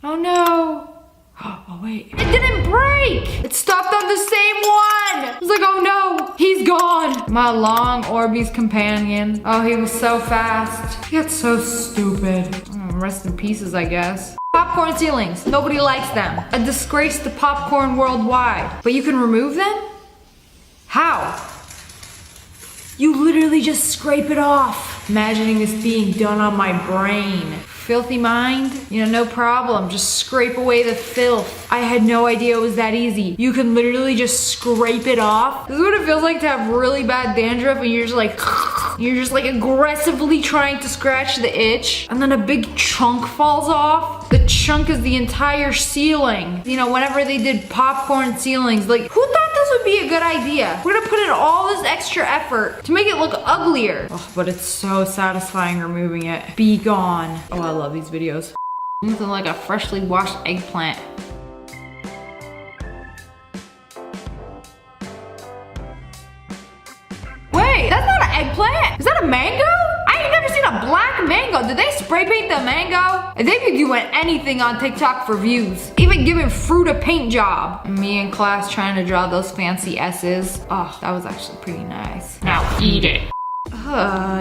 Oh no. Oh wait, it didn't break! It stopped on the same one! I was like, oh no, he's gone! My long Orbeez companion. Oh, he was so fast. He got so stupid. Rest in pieces, I guess. Popcorn ceilings, nobody likes them. A disgrace to popcorn worldwide. But you can remove them? How? You literally just scrape it off. Imagining this being done on my brain. Filthy mind? You know, no problem. Just scrape away the filth. I had no idea it was that easy. You can literally just scrape it off. This is what it feels like to have really bad dandruff and you're just like aggressively trying to scratch the itch and then a big chunk falls off. The chunk is the entire ceiling. You know, whenever they did popcorn ceilings, like, who thought this would be a good idea? We're gonna put in all this extra effort to make it look uglier. Oh, but it's so satisfying removing it. Be gone. Oh, I love these videos. Something like a freshly washed eggplant. Wait, that's not an eggplant. Is that a mango? I ain't never seen a black mango. Did they spray paint the mango? They be doing anything on TikTok for views. Even giving fruit a paint job. And me in class trying to draw those fancy S's. Oh, that was actually pretty nice. Now eat it.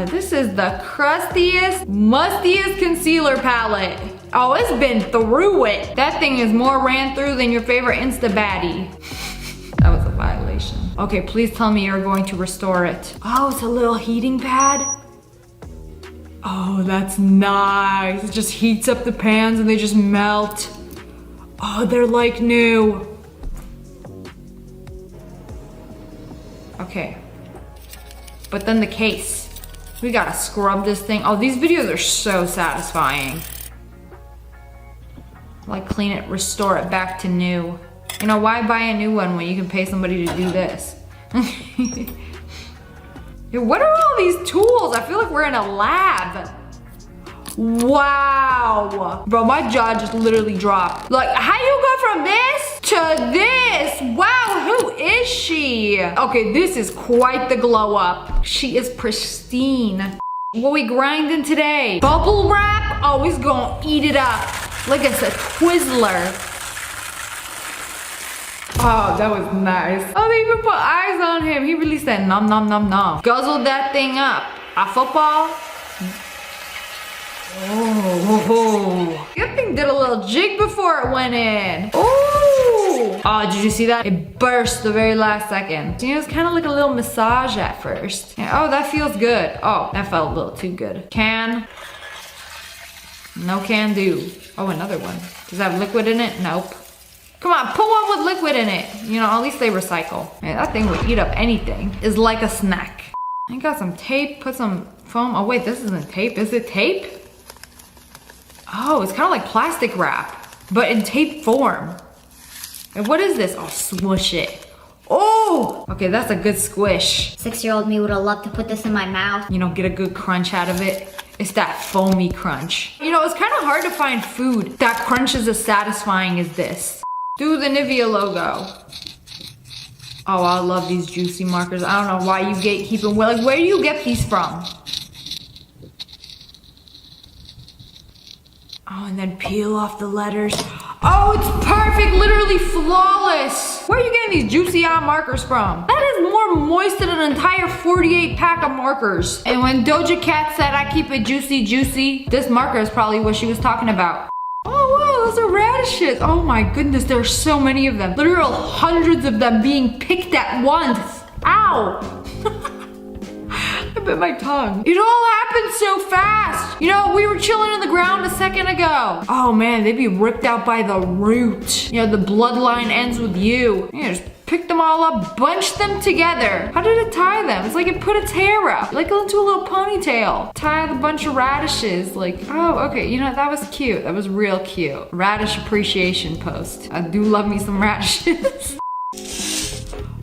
This is the crustiest, mustiest concealer palette. Oh, it's been through it. That thing is more ran through than your favorite Insta baddie. That was a violation. Okay, please tell me you're going to restore it. Oh, it's a little heating pad. Oh, that's nice. It just heats up the pans and they just melt. Oh, they're like new. Okay. But then the case. We gotta scrub this thing. Oh, these videos are so satisfying. Like clean it, restore it back to new. You know, why buy a new one when you can pay somebody to do this? Yo, what are all these tools? I feel like we're in a lab. Wow. Bro, my jaw just literally dropped. Like, how you go from this to this? Wow, who is she? Okay, this is quite the glow up. She is pristine. What we grinding today? Bubble wrap? Oh, he's gonna eat it up. Like it's a Twizzler. Oh, that was nice. Oh, they even put eyes on him. He really said nom nom nom nom. Guzzled that thing up. A football. Oh, that thing did a little jig before it went in. Oh, did you see that? It burst the very last second. You know, it's kind of like a little massage at first. Yeah, oh, that feels good. Oh, that felt a little too good. Can. No can do. Oh, another one. Does that have liquid in it? Nope. Come on, put one with liquid in it. You know, at least they recycle. Man, that thing would eat up anything. It's like a snack. I got some tape, put some foam. Oh wait, this isn't tape. Is it tape? Oh, it's kind of like plastic wrap, but in tape form. And what is this? Oh, swoosh it. Oh, okay, that's a good squish. 6-year-old me would have loved to put this in my mouth. You know, get a good crunch out of it. It's that foamy crunch. You know, it's kind of hard to find food that crunches as satisfying as this. Do the Nivea logo. Oh, I love these juicy markers. I don't know why you keep them. Like, where do you get these from? Oh, and then peel off the letters. Oh, it's perfect, literally flawless. Where are you getting these juicy markers from? That is more moist than an entire 48 pack of markers. And when Doja Cat said I keep it juicy, juicy, this marker is probably what she was talking about. Oh wow, those are radishes. Oh my goodness, there are so many of them. Literal hundreds of them being picked at once. Ow. I bit my tongue. It all happened so fast. You know, we were chilling on the ground a second ago. Oh man, they'd be ripped out by the root. You know, the bloodline ends with you. Yeah, just pick them all up, bunch them together. How did it tie them? It's like it put a tear up, like into a little ponytail. Tie the bunch of radishes, like, oh, okay, you know, that was cute. That was real cute. Radish appreciation post. I do love me some radishes.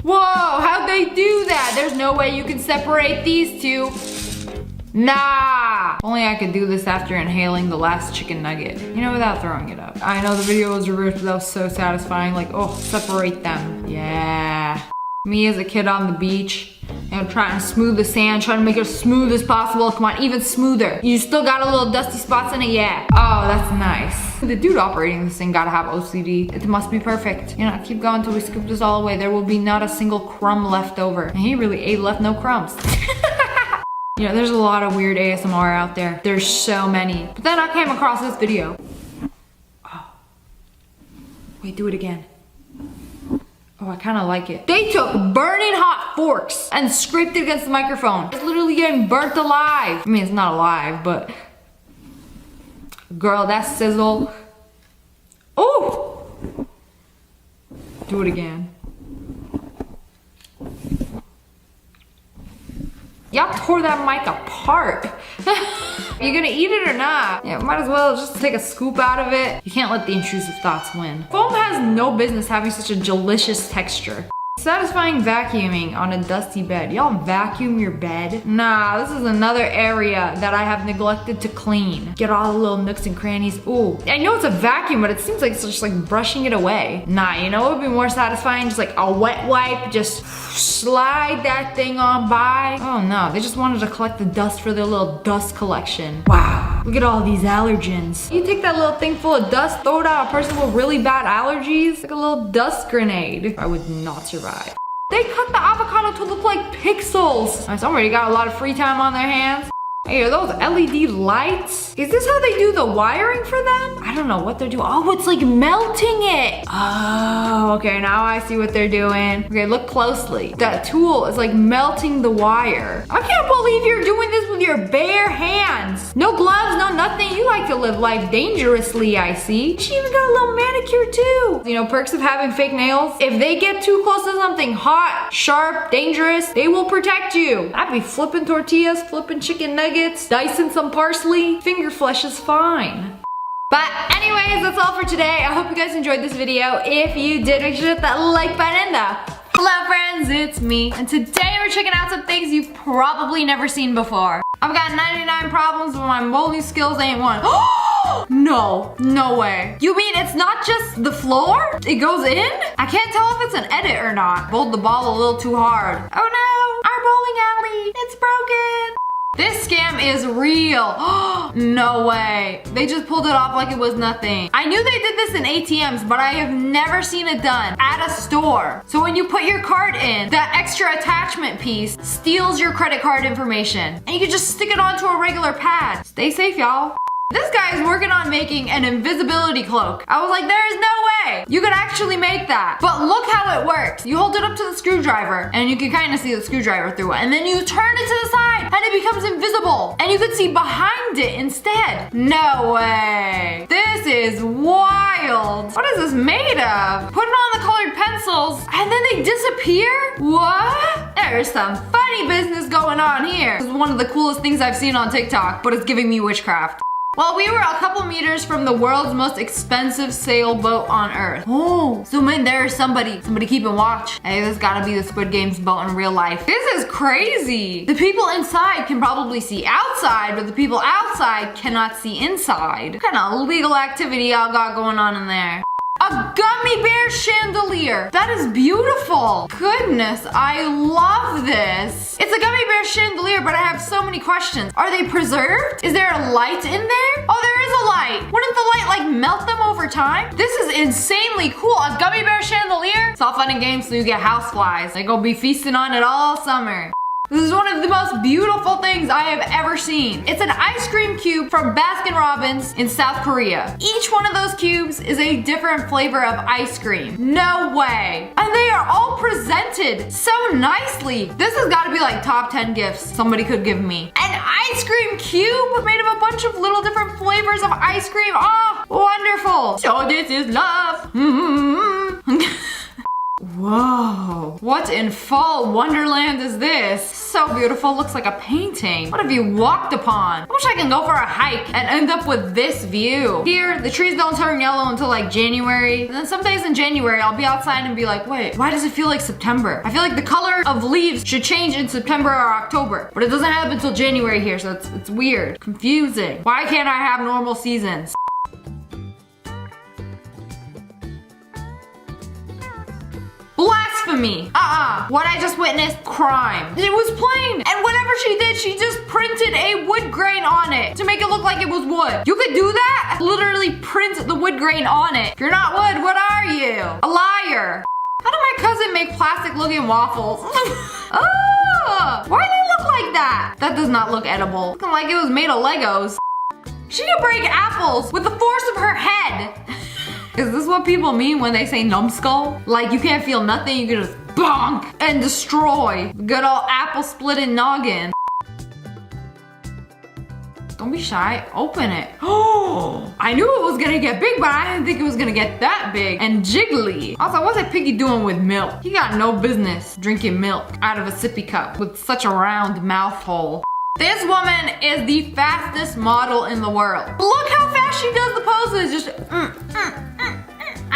Whoa, how'd they do that? There's no way you can separate these two. Nah. Only I could do this after inhaling the last chicken nugget. You know, without throwing it up. I know the video was reversed, but that was so satisfying. Like, oh, separate them. Yeah. Me as a kid on the beach, you know, trying to smooth the sand, trying to make it as smooth as possible. Come on, even smoother. You still got a little dusty spots in it? Yeah. Oh, that's nice. The dude operating this thing gotta have OCD. It must be perfect. You know, keep going until we scoop this all away. There will be not a single crumb left over. And he really left no crumbs. You know, there's a lot of weird ASMR out there. There's so many. But then I came across this video. Oh. Wait, do it again. Oh, I kind of like it. They took burning hot forks and scraped it against the microphone. It's literally getting burnt alive. I mean, it's not alive, but... Girl, that sizzle. Oh! Do it again. Y'all tore that mic apart. You gonna eat it or not? Yeah, might as well just take a scoop out of it. You can't let the intrusive thoughts win. Foam has no business having such a delicious texture. Satisfying vacuuming on a dusty bed. Y'all vacuum your bed? Nah, this is another area that I have neglected to clean. Get all the little nooks and crannies. Ooh, I know it's a vacuum, but it seems like it's just like brushing it away. Nah, you know what would be more satisfying? Just like a wet wipe, just slide that thing on by. Oh no, they just wanted to collect the dust for their little dust collection. Wow, look at all these allergens. You take that little thing full of dust, throw it at a person with really bad allergies, like a little dust grenade. I would not survive. They cut the avocado to look like pixels. Somebody got a lot of free time on their hands. Hey, are those LED lights? Is this how they do the wiring for them? I don't know what they're doing. Oh, it's like melting it. Oh, okay, now I see what they're doing. Okay, look closely. That tool is like melting the wire. I can't believe you're doing this with your bare hands. No gloves, no nothing. You like to live life dangerously, I see. She even got a little manicure too. You know, perks of having fake nails. If they get too close to something hot, sharp, dangerous, they will protect you. I'd be flipping tortillas, flipping chicken nuggets, dicing some parsley. Finger flesh is fine. But anyways, that's all for today. I hope you guys enjoyed this video. If you did, make sure to hit that like button and the hello friends, it's me. And today we're checking out some things you've probably never seen before. I've got 99 problems, but my molding skills ain't one. No way. You mean it's not just the floor? It goes in? I can't tell if it's an edit or not. Rolled the ball a little too hard. Oh no, our bowling alley, it's broken. This scam is real. No way. They just pulled it off like it was nothing. I knew they did this in ATMs, but I have never seen it done at a store. So when you put your card in, that extra attachment piece steals your credit card information. And you can just stick it onto a regular pad. Stay safe, y'all. This guy is working on making an invisibility cloak. I was like, there is no way you could actually make that. But look how it works. You hold it up to the screwdriver and you can kind of see the screwdriver through it. And then you turn it to the side and it becomes invisible. And you can see behind it instead. No way. This is wild. What is this made of? Put it on the colored pencils and then they disappear? What? There's some funny business going on here. This is one of the coolest things I've seen on TikTok, but it's giving me witchcraft. Well, we were a couple meters from the world's most expensive sailboat on Earth. Oh, zoom in, there's somebody keeping watch. Hey, this gotta be the Squid Game's boat in real life. This is crazy. The people inside can probably see outside, but the people outside cannot see inside. What kind of illegal activity y'all got going on in there? A gummy bear chandelier. That is beautiful. Goodness, I love this. It's a gummy bear chandelier, but I have so many questions. Are they preserved? Is there a light in there? Oh, there is a light. Wouldn't the light like melt them over time? This is insanely cool. A gummy bear chandelier? It's all fun and games so you get houseflies. They go be feasting on it all summer. This is one of the most beautiful things I have ever seen. It's an ice cream cube from Baskin-Robbins in South Korea. Each one of those cubes is a different flavor of ice cream. No way. And they are all presented so nicely. This has got to be like top 10 gifts somebody could give me. An ice cream cube made of a bunch of little different flavors of ice cream. Oh, wonderful. So this is love. Whoa, what in fall wonderland is this? So beautiful, looks like a painting. What have you walked upon? I wish I can go for a hike and end up with this view. Here, the trees don't turn yellow until like January. And then some days in January, I'll be outside and be like, wait, why does it feel like September? I feel like the color of leaves should change in September or October, but it doesn't happen until January here, so it's weird, confusing. Why can't I have normal seasons? Blasphemy. What I just witnessed, crime. It was plain. And whatever she did, she just printed a wood grain on it to make it look like it was wood. You could do that? Literally print the wood grain on it. If you're not wood, what are you? A liar. How did my cousin make plastic looking waffles? Oh, why do they look like that? That does not look edible. Looking like it was made of Legos. She could break apples with the force of her head. Is this what people mean when they say numbskull? Like you can't feel nothing, you can just bonk and destroy. Good old apple splitting noggin. Don't be shy, open it. Oh, I knew it was gonna get big, but I didn't think it was gonna get that big and jiggly. Also, what's that piggy doing with milk? He got no business drinking milk out of a sippy cup with such a round mouth hole. This woman is the fastest model in the world. Look how fast she does the poses. Just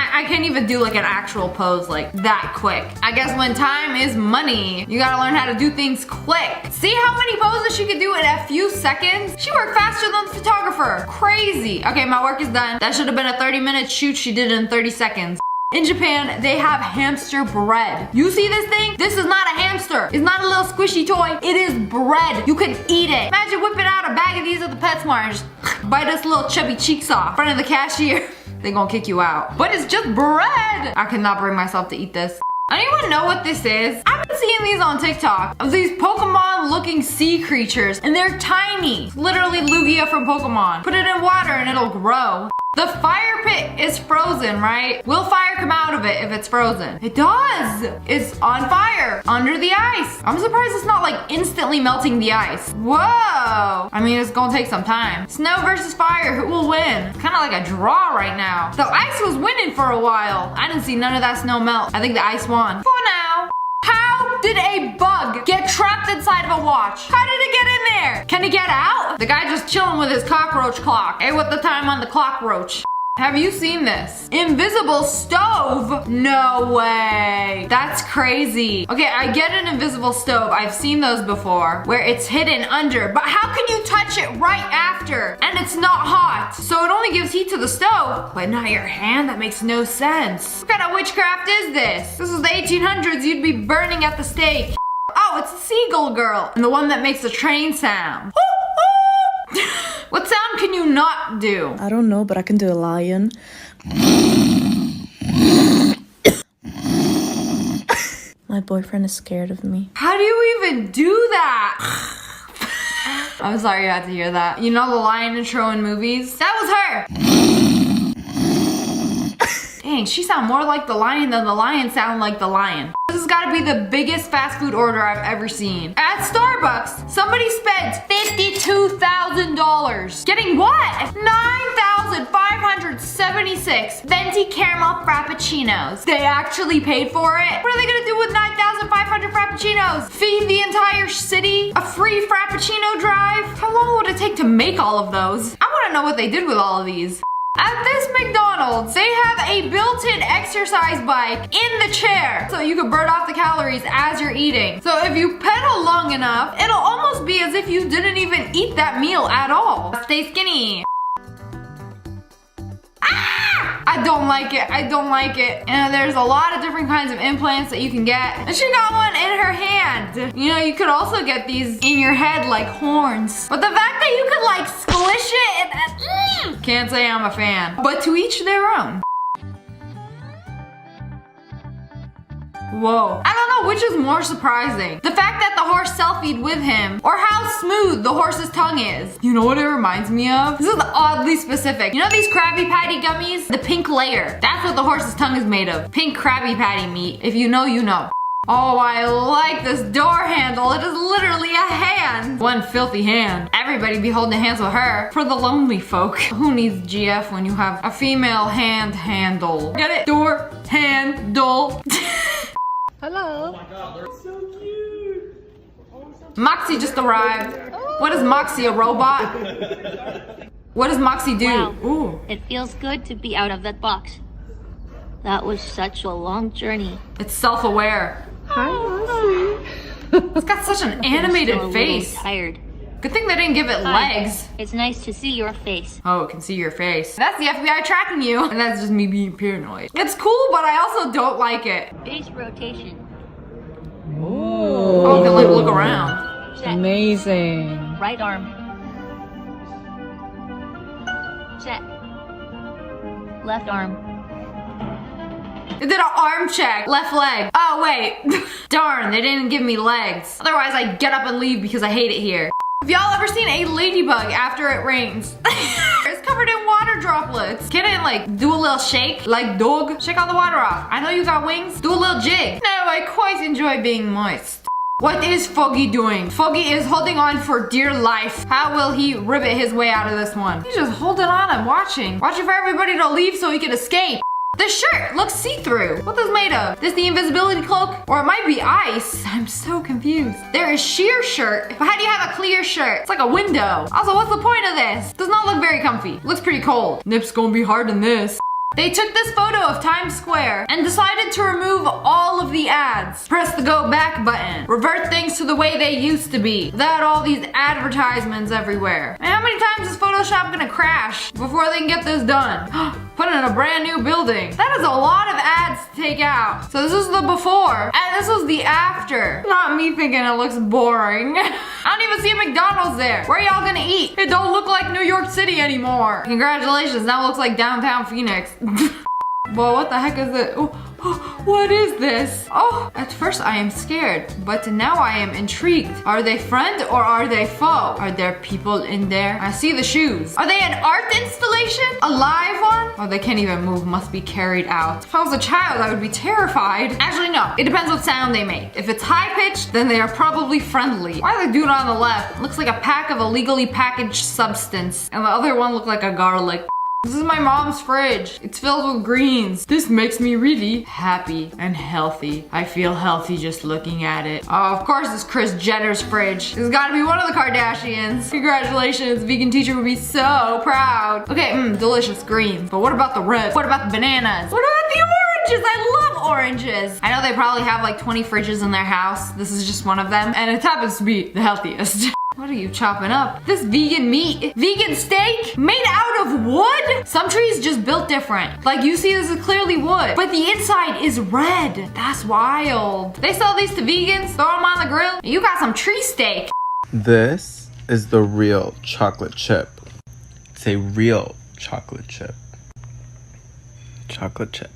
I can't even do like an actual pose like that quick. I guess when time is money, you gotta learn how to do things quick. See how many poses she could do in a few seconds? She worked faster than the photographer. Crazy. Okay, my work is done. That should have been a 30-minute shoot. She did it in 30 seconds. In Japan, they have hamster bread. You see this thing? This is not a hamster. It's not a little squishy toy. It is bread. You can eat it. Imagine whipping out a bag of these at the PetSmart and just bite this little chubby cheeks off in front of the cashier. They gonna kick you out. But it's just bread. I cannot bring myself to eat this. Anyone know what this is? I've been seeing these on TikTok of these Pokemon looking sea creatures and they're tiny. It's literally Lugia from Pokemon. Put it in water and it'll grow. The fire pit is frozen, right? Will fire come out of it if it's frozen? It does! It's on fire under the ice. I'm surprised it's not like instantly melting the ice. Whoa! I mean, it's gonna take some time. Snow versus fire, who will win? It's kind of like a draw right now. The ice was winning for a while. I didn't see none of that snow melt. I think the ice won. For now. How did a bug get trapped inside of a watch? How did it get in there? Can it get out? The guy just chilling with his cockroach clock. Hey, what the time on the clock roach? Have you seen this? Invisible stove? No way. That's crazy. Okay, I get an invisible stove. I've seen those before where it's hidden under, but how can you touch it right after and it's not hot? So it only gives heat to the stove, but not your hand? That makes no sense. What kind of witchcraft is this? This is the 1800s. You'd be burning at the stake. Oh, it's a seagull girl and the one that makes the train sound. What sound can you not do? I don't know, but I can do a lion. My boyfriend is scared of me. How do you even do that? I'm sorry you had to hear that. You know the lion intro in movies? That was her. Dang, she sound more like the lion than the lion sound like the lion. This has got to be the biggest fast food order I've ever seen. At Starbucks, somebody spent $52,000. Getting what? 9,576 venti caramel frappuccinos. They actually paid for it? What are they gonna do with 9,500 frappuccinos? Feed the entire city a free frappuccino drive? How long would it take to make all of those? I wanna know what they did with all of these. At this McDonald's, they have a built-in exercise bike in the chair so you can burn off the calories as you're eating. So if you pedal long enough, it'll almost be as if you didn't even eat that meal at all. Stay skinny. I don't like it. I don't like it. And there's a lot of different kinds of implants that you can get. And she got one in her hand. You know, you could also get these in your head like horns. But the fact that you could like squish it and can't say I'm a fan. But to each their own. Whoa. I don't know which is more surprising. The fact that the horse selfied with him or how smooth the horse's tongue is. You know what it reminds me of? This is oddly specific. You know these Krabby Patty gummies? The pink layer. That's what the horse's tongue is made of. Pink Krabby Patty meat. If you know, you know. Oh, I like this door handle. It is literally a hand. One filthy hand. Everybody be holding hands with her. For the lonely folk. Who needs GF when you have a female hand handle? Get it? Door handle. Hello. Oh my god, they're so cute. Moxie just arrived. What is Moxie, a robot? What does Moxie do? Wow. Ooh. It feels good to be out of that box. That was such a long journey. It's self-aware. Hi, Moxie. It's got such an animated I'm still a face. little tired. Good thing they didn't give it Hi. legs. It's nice to see your face. Oh, it can see your face. That's the FBI tracking you. And that's just me being paranoid. It's cool, but I also don't like it. Base rotation. Oh, I can like look around. Set. Amazing. Right arm. Set. Left arm. It did an arm check. Left leg. Oh, wait. Darn, they didn't give me legs. Otherwise, I'd get up and leave because I hate it here. Have y'all ever seen a ladybug after it rains? It's covered in water droplets. Can it like do a little shake? Like dog? Shake all the water off. I know you got wings. Do a little jig. No, I quite enjoy being moist. What is Foggy doing? Foggy is holding on for dear life. How will he ribbit his way out of this one? He's just holding on and watching. Watching for everybody to leave so he can escape. The shirt looks see-through. What this made of? This the invisibility cloak? Or it might be ice. I'm so confused. There is sheer shirt. But how do you have a clear shirt? It's like a window. Also, what's the point of this? Does not look very comfy. Looks pretty cold. Nip's gonna be hard in this. They took this photo of Times Square and decided to remove all of the ads. Press the go back button. Revert things to the way they used to be. Without all these advertisements everywhere. And how many times is Photoshop gonna crash before they can get this done? Put in a brand new building. That is a lot of ads to take out. So this is the before and this was the after. Not me thinking it looks boring. I don't even see a McDonald's there. Where are y'all gonna eat? It don't look like New York City anymore. Congratulations, now it looks like downtown Phoenix. Whoa, what the heck is it? Ooh, What is this? Oh, at first I am scared, but now I am intrigued. Are they friend or are they foe? Are there people in there? I see the shoes. Are they an art installation? A live one? Oh, they can't even move, must be carried out. If I was a child, I would be terrified. Actually, no, it depends what sound they make. If it's high pitched, then they are probably friendly. Why the dude on the left looks like a pack of illegally packaged substance, and the other one looked like a garlic. This is my mom's fridge. It's filled with greens. This makes me really happy and healthy. I feel healthy just looking at it. Oh, of course it's Kris Jenner's fridge. This has got to be one of the Kardashians. Congratulations, vegan teacher would be so proud. Okay, delicious greens. But what about the red? What about the bananas? What about the oranges? I love oranges. I know they probably have like 20 fridges in their house. This is just one of them, and it happens to be the healthiest. What are you chopping up? This vegan meat. Vegan steak? Made out of wood? Some trees just built different. Like you see, this is clearly wood, but the inside is red. That's wild. They sell these to vegans, throw them on the grill. You got some tree steak. This is the real chocolate chip. It's a real chocolate chip. Chocolate chip.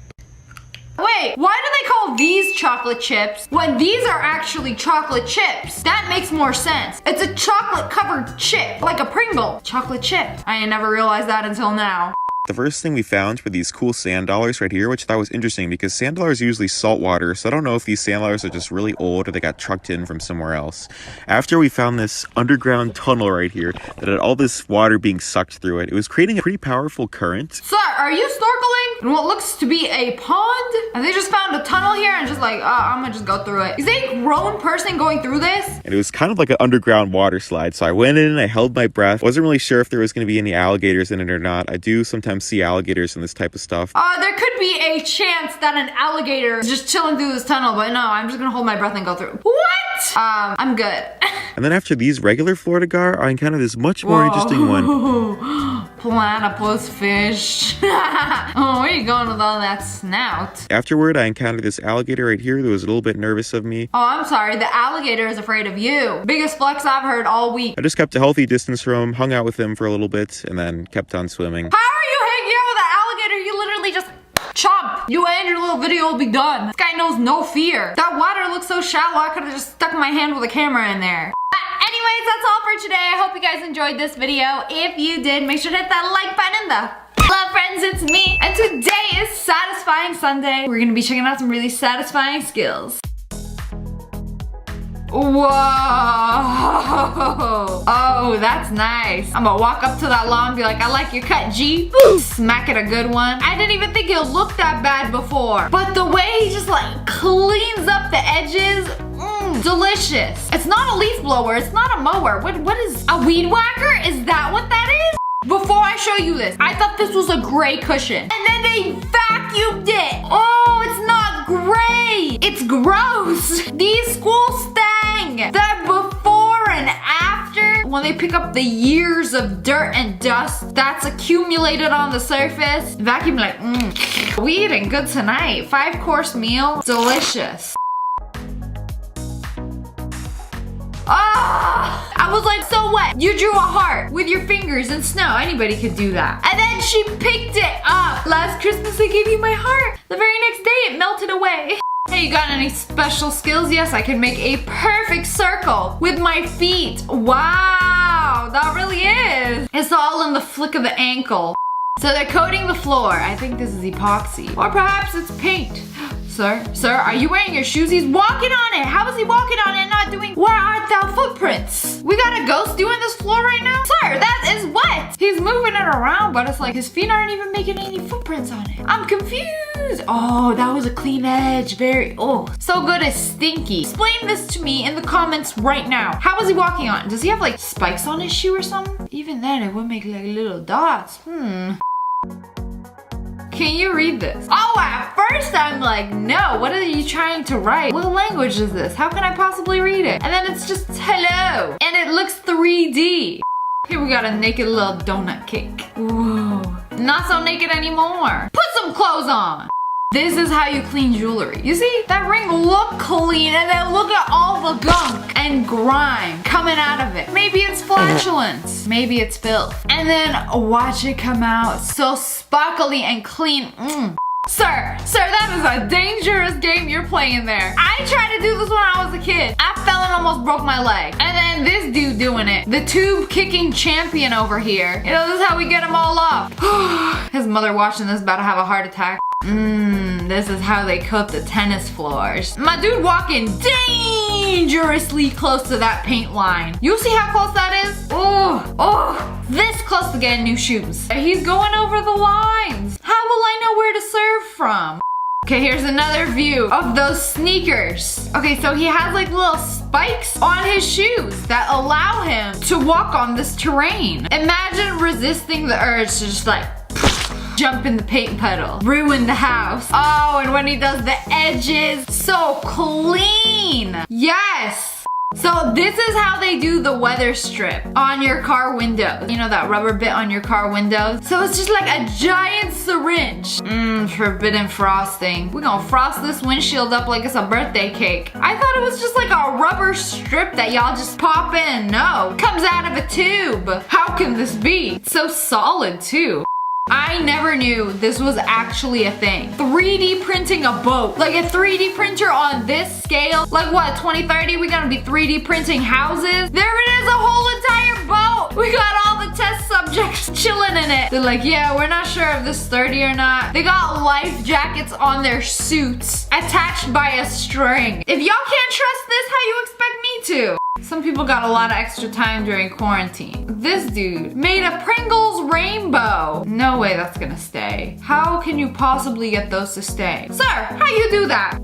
Wait, why do they call these chocolate chips when these are actually chocolate chips? That makes more sense. It's a chocolate covered chip, like a Pringle. Chocolate chip. I never realized that until now. The first thing we found were these cool sand dollars right here, which I thought was interesting because sand dollars are usually saltwater, so I don't know if these sand dollars are just really old or they got trucked in from somewhere else. After we found this underground tunnel right here that had all this water being sucked through it, it was creating a pretty powerful current. Sir, are you snorkeling in what looks to be a pond? And they just found a tunnel here and just like, I'm gonna just go through it. Is a grown person going through this? And it was kind of like an underground water slide, so I went in and I held my breath. Wasn't really sure if there was going to be any alligators in it or not. I do sometimes see alligators in this type of stuff. There could be a chance that an alligator is just chilling through this tunnel, but no, I'm just gonna hold my breath and go through. What? I'm good. And then after these regular Florida gar, I encountered this much more interesting one. Platypus fish. Oh, where are you going with all that snout? Afterward, I encountered this alligator right here that was a little bit nervous of me. Oh, I'm sorry. The alligator is afraid of you. Biggest flex I've heard all week. I just kept a healthy distance from him, hung out with him for a little bit, and then kept on swimming. How are you hanging out with an alligator? You literally just chomp. You and your little video will be done. This guy knows no fear. That water looks so shallow, I could have just stuck my hand with a camera in there. Anyways, that's all for today. I hope you guys enjoyed this video. If you did, make sure to hit that like button and the hello friends, it's me. And today is Satisfying Sunday. We're gonna be checking out some really satisfying skills. Whoa! Oh, that's nice. I'm gonna walk up to that lawn and be like, I like your cut, G. Smack it a good one. I didn't even think it looked that bad before. But the way he just like cleans up the edges, delicious. It's not a leaf blower, it's not a mower. What is, a weed whacker? Is that what that is? Before I show you this, I thought this was a gray cushion. And then they vacuumed it. Oh, it's not gray. It's gross. These schools stang. That before and after, when they pick up the years of dirt and dust that's accumulated on the surface, vacuum like, we eating good tonight. 5-course meal, delicious. Ah! I was like, so what? You drew a heart with your fingers in snow. Anybody could do that. And then she picked it up. Last Christmas I gave you my heart. The very next day it melted away. Hey, you got any special skills? Yes, I can make a perfect circle with my feet. Wow, that really is. It's all in the flick of the ankle. So they're coating the floor. I think this is epoxy. Or perhaps it's paint. Sir, are you wearing your shoes? He's walking on it. How is he walking on it and not doing, where art thou footprints? We got a ghost doing this floor right now? Sir, that is wet. He's moving it around, but it's like his feet aren't even making any footprints on it. I'm confused. Oh, that was a clean edge. Very, so good as stinky. Explain this to me in the comments right now. How is he walking on? Does he have like spikes on his shoe or something? Even then, it would make like little dots. Can you read this? Oh, at first I'm like, no, what are you trying to write? What language is this? How can I possibly read it? And then it's just hello. And it looks 3D. Here we got a naked little donut cake. Whoa. Not so naked anymore. Put some clothes on. This is how you clean jewelry. You see, that ring looked clean and then look at all the gunk and grime coming out of it. Maybe it's flatulence. Maybe it's filth. And then watch it come out so sparkly and clean. Sir, that is a dangerous game you're playing there. I tried to do this when I was a kid. I fell and almost broke my leg. And then this dude doing it. The tube kicking champion over here. You know, this is how we get him all up. His mother watching this about to have a heart attack. This is how they coat the tennis floors. My dude walking dangerously close to that paint line. You see how close that is? Oh, this close to getting new shoes. He's going over the lines. How will I know where to serve from? Okay, here's another view of those sneakers. Okay, so he has like little spikes on his shoes that allow him to walk on this terrain. Imagine resisting the urge to just like jump in the paint puddle, ruin the house. Oh, and when he does the edges, so clean. Yes. So this is how they do the weather strip on your car window. You know that rubber bit on your car windows? So it's just like a giant syringe. Forbidden frosting. We're gonna frost this windshield up like it's a birthday cake. I thought it was just like a rubber strip that y'all just pop in. No, it comes out of a tube. How can this be? It's so solid too. I never knew this was actually a thing. 3D printing a boat. Like a 3D printer on this scale. Like what, 2030 we're gonna be 3D printing houses? There it is, a whole entire boat. We got all the test subjects chilling in it. They're like, yeah, we're not sure if this is sturdy or not. They got life jackets on their suits attached by a string. If y'all can't trust this, how you expect me to? Some people got a lot of extra time during quarantine. This dude made a Pringles rainbow. No way that's gonna stay. How can you possibly get those to stay? Sir, how you do that?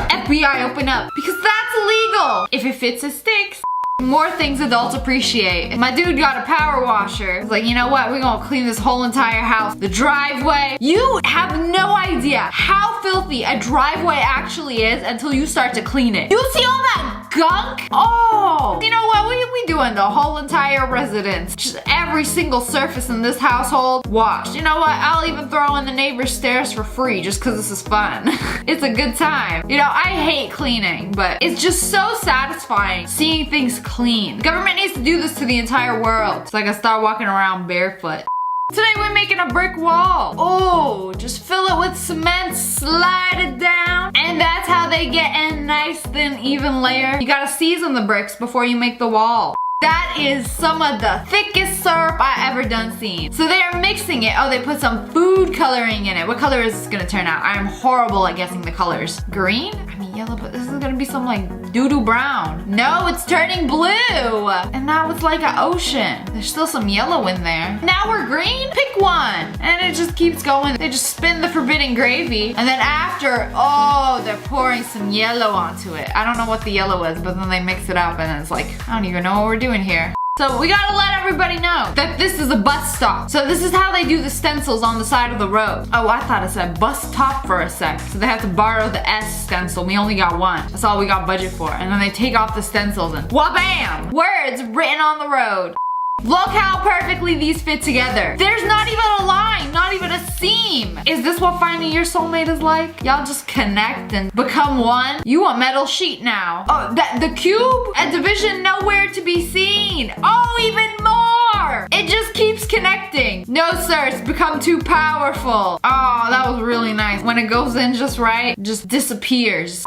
FBI, open up. Because that's illegal. If it fits, it sticks. More things adults appreciate. My dude got a power washer. He's like, you know what? We're gonna clean this whole entire house. The driveway. You have no idea how filthy a driveway actually is until you start to clean it. You see all that gunk? Oh, you know what? We doing the whole entire residence. Just every single surface in this household washed. You know what? I'll even throw in the neighbor's stairs for free just because this is fun. It's a good time. You know, I hate cleaning, but it's just so satisfying seeing things clean. The government needs to do this to the entire world so I can start walking around barefoot. Today we're making a brick wall. Oh, just fill it with cement, slide it down, and that's how they get a nice thin even layer. You gotta season the bricks before you make the wall. That is some of the thickest syrup I ever done seen. So they are mixing it. Oh, they put some food coloring in it. What color is this gonna turn out? I'm horrible at guessing the colors. Green? I mean yellow, but this is gonna be some like doo-doo brown. No, it's turning blue. And now it's like an ocean. There's still some yellow in there. Now we're green? Pick one. And it just keeps going. They just spin the forbidden gravy. And then after, oh, they're pouring some yellow onto it. I don't know what the yellow is, but then they mix it up and then it's like, I don't even know what we're doing here. So we gotta let everybody know that this is a bus stop. So this is how they do the stencils on the side of the road. Oh, I thought it said bus top for a sec. So they have to borrow the S stencil. We only got one. That's all we got budget for. And then they take off the stencils and wha-bam! Words written on the road. Look how perfectly these fit together. There's not even a line, not even a seam. Is this what finding your soulmate is like? Y'all just connect and become one? You a metal sheet now. Oh, the cube? A division nowhere to be seen. Oh, even more. It just keeps connecting. No, sir, it's become too powerful. Oh, that was really nice. When it goes in just right, it just disappears.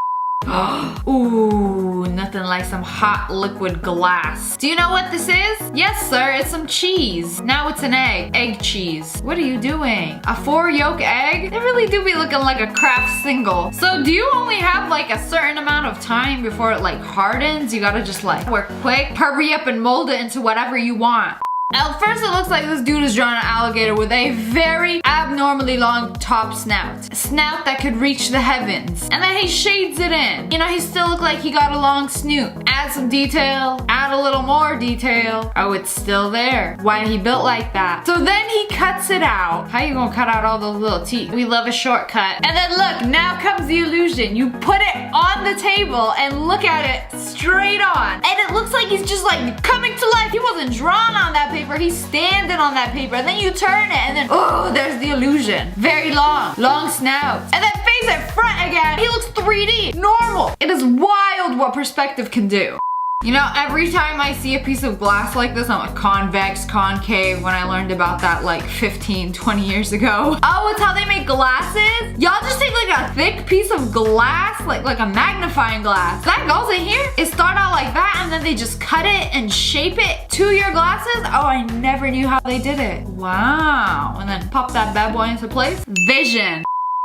Ooh, nothing like some hot liquid glass. Do you know what this is? Yes, sir, it's some cheese. Now it's an egg. Egg cheese. What are you doing? A 4-yolk egg? They really do be looking like a Kraft single. So do you only have like a certain amount of time before it like hardens? You gotta just like work quick, hurry up and mold it into whatever you want. At first it looks like this dude is drawing an alligator with a very abnormally long top snout. A snout that could reach the heavens. And then he shades it in. You know, he still looked like he got a long snoot. Add some detail, add a little more detail. Oh, it's still there. Why he built like that? So then he cuts it out. How you gonna cut out all those little teeth? We love a shortcut. And then look, now comes the illusion. You put it on the table and look at it straight on. And it looks like he's just like coming to life. He wasn't drawn on that paper. He's standing on that paper. And then you turn it and then, oh, there's the illusion. Very long snout. And then face it front again. He looks 3D, normal. It is wild what perspective can do. You know, every time I see a piece of glass like this, I'm like convex, concave, when I learned about that like 15, 20 years ago. Oh, it's how they make glasses? Y'all just take like a thick piece of glass, like a magnifying glass. That goes in here. It started out like that and then they just cut it and shape it to your glasses. Oh, I never knew how they did it. Wow. And then pop that bad boy into place. Vision.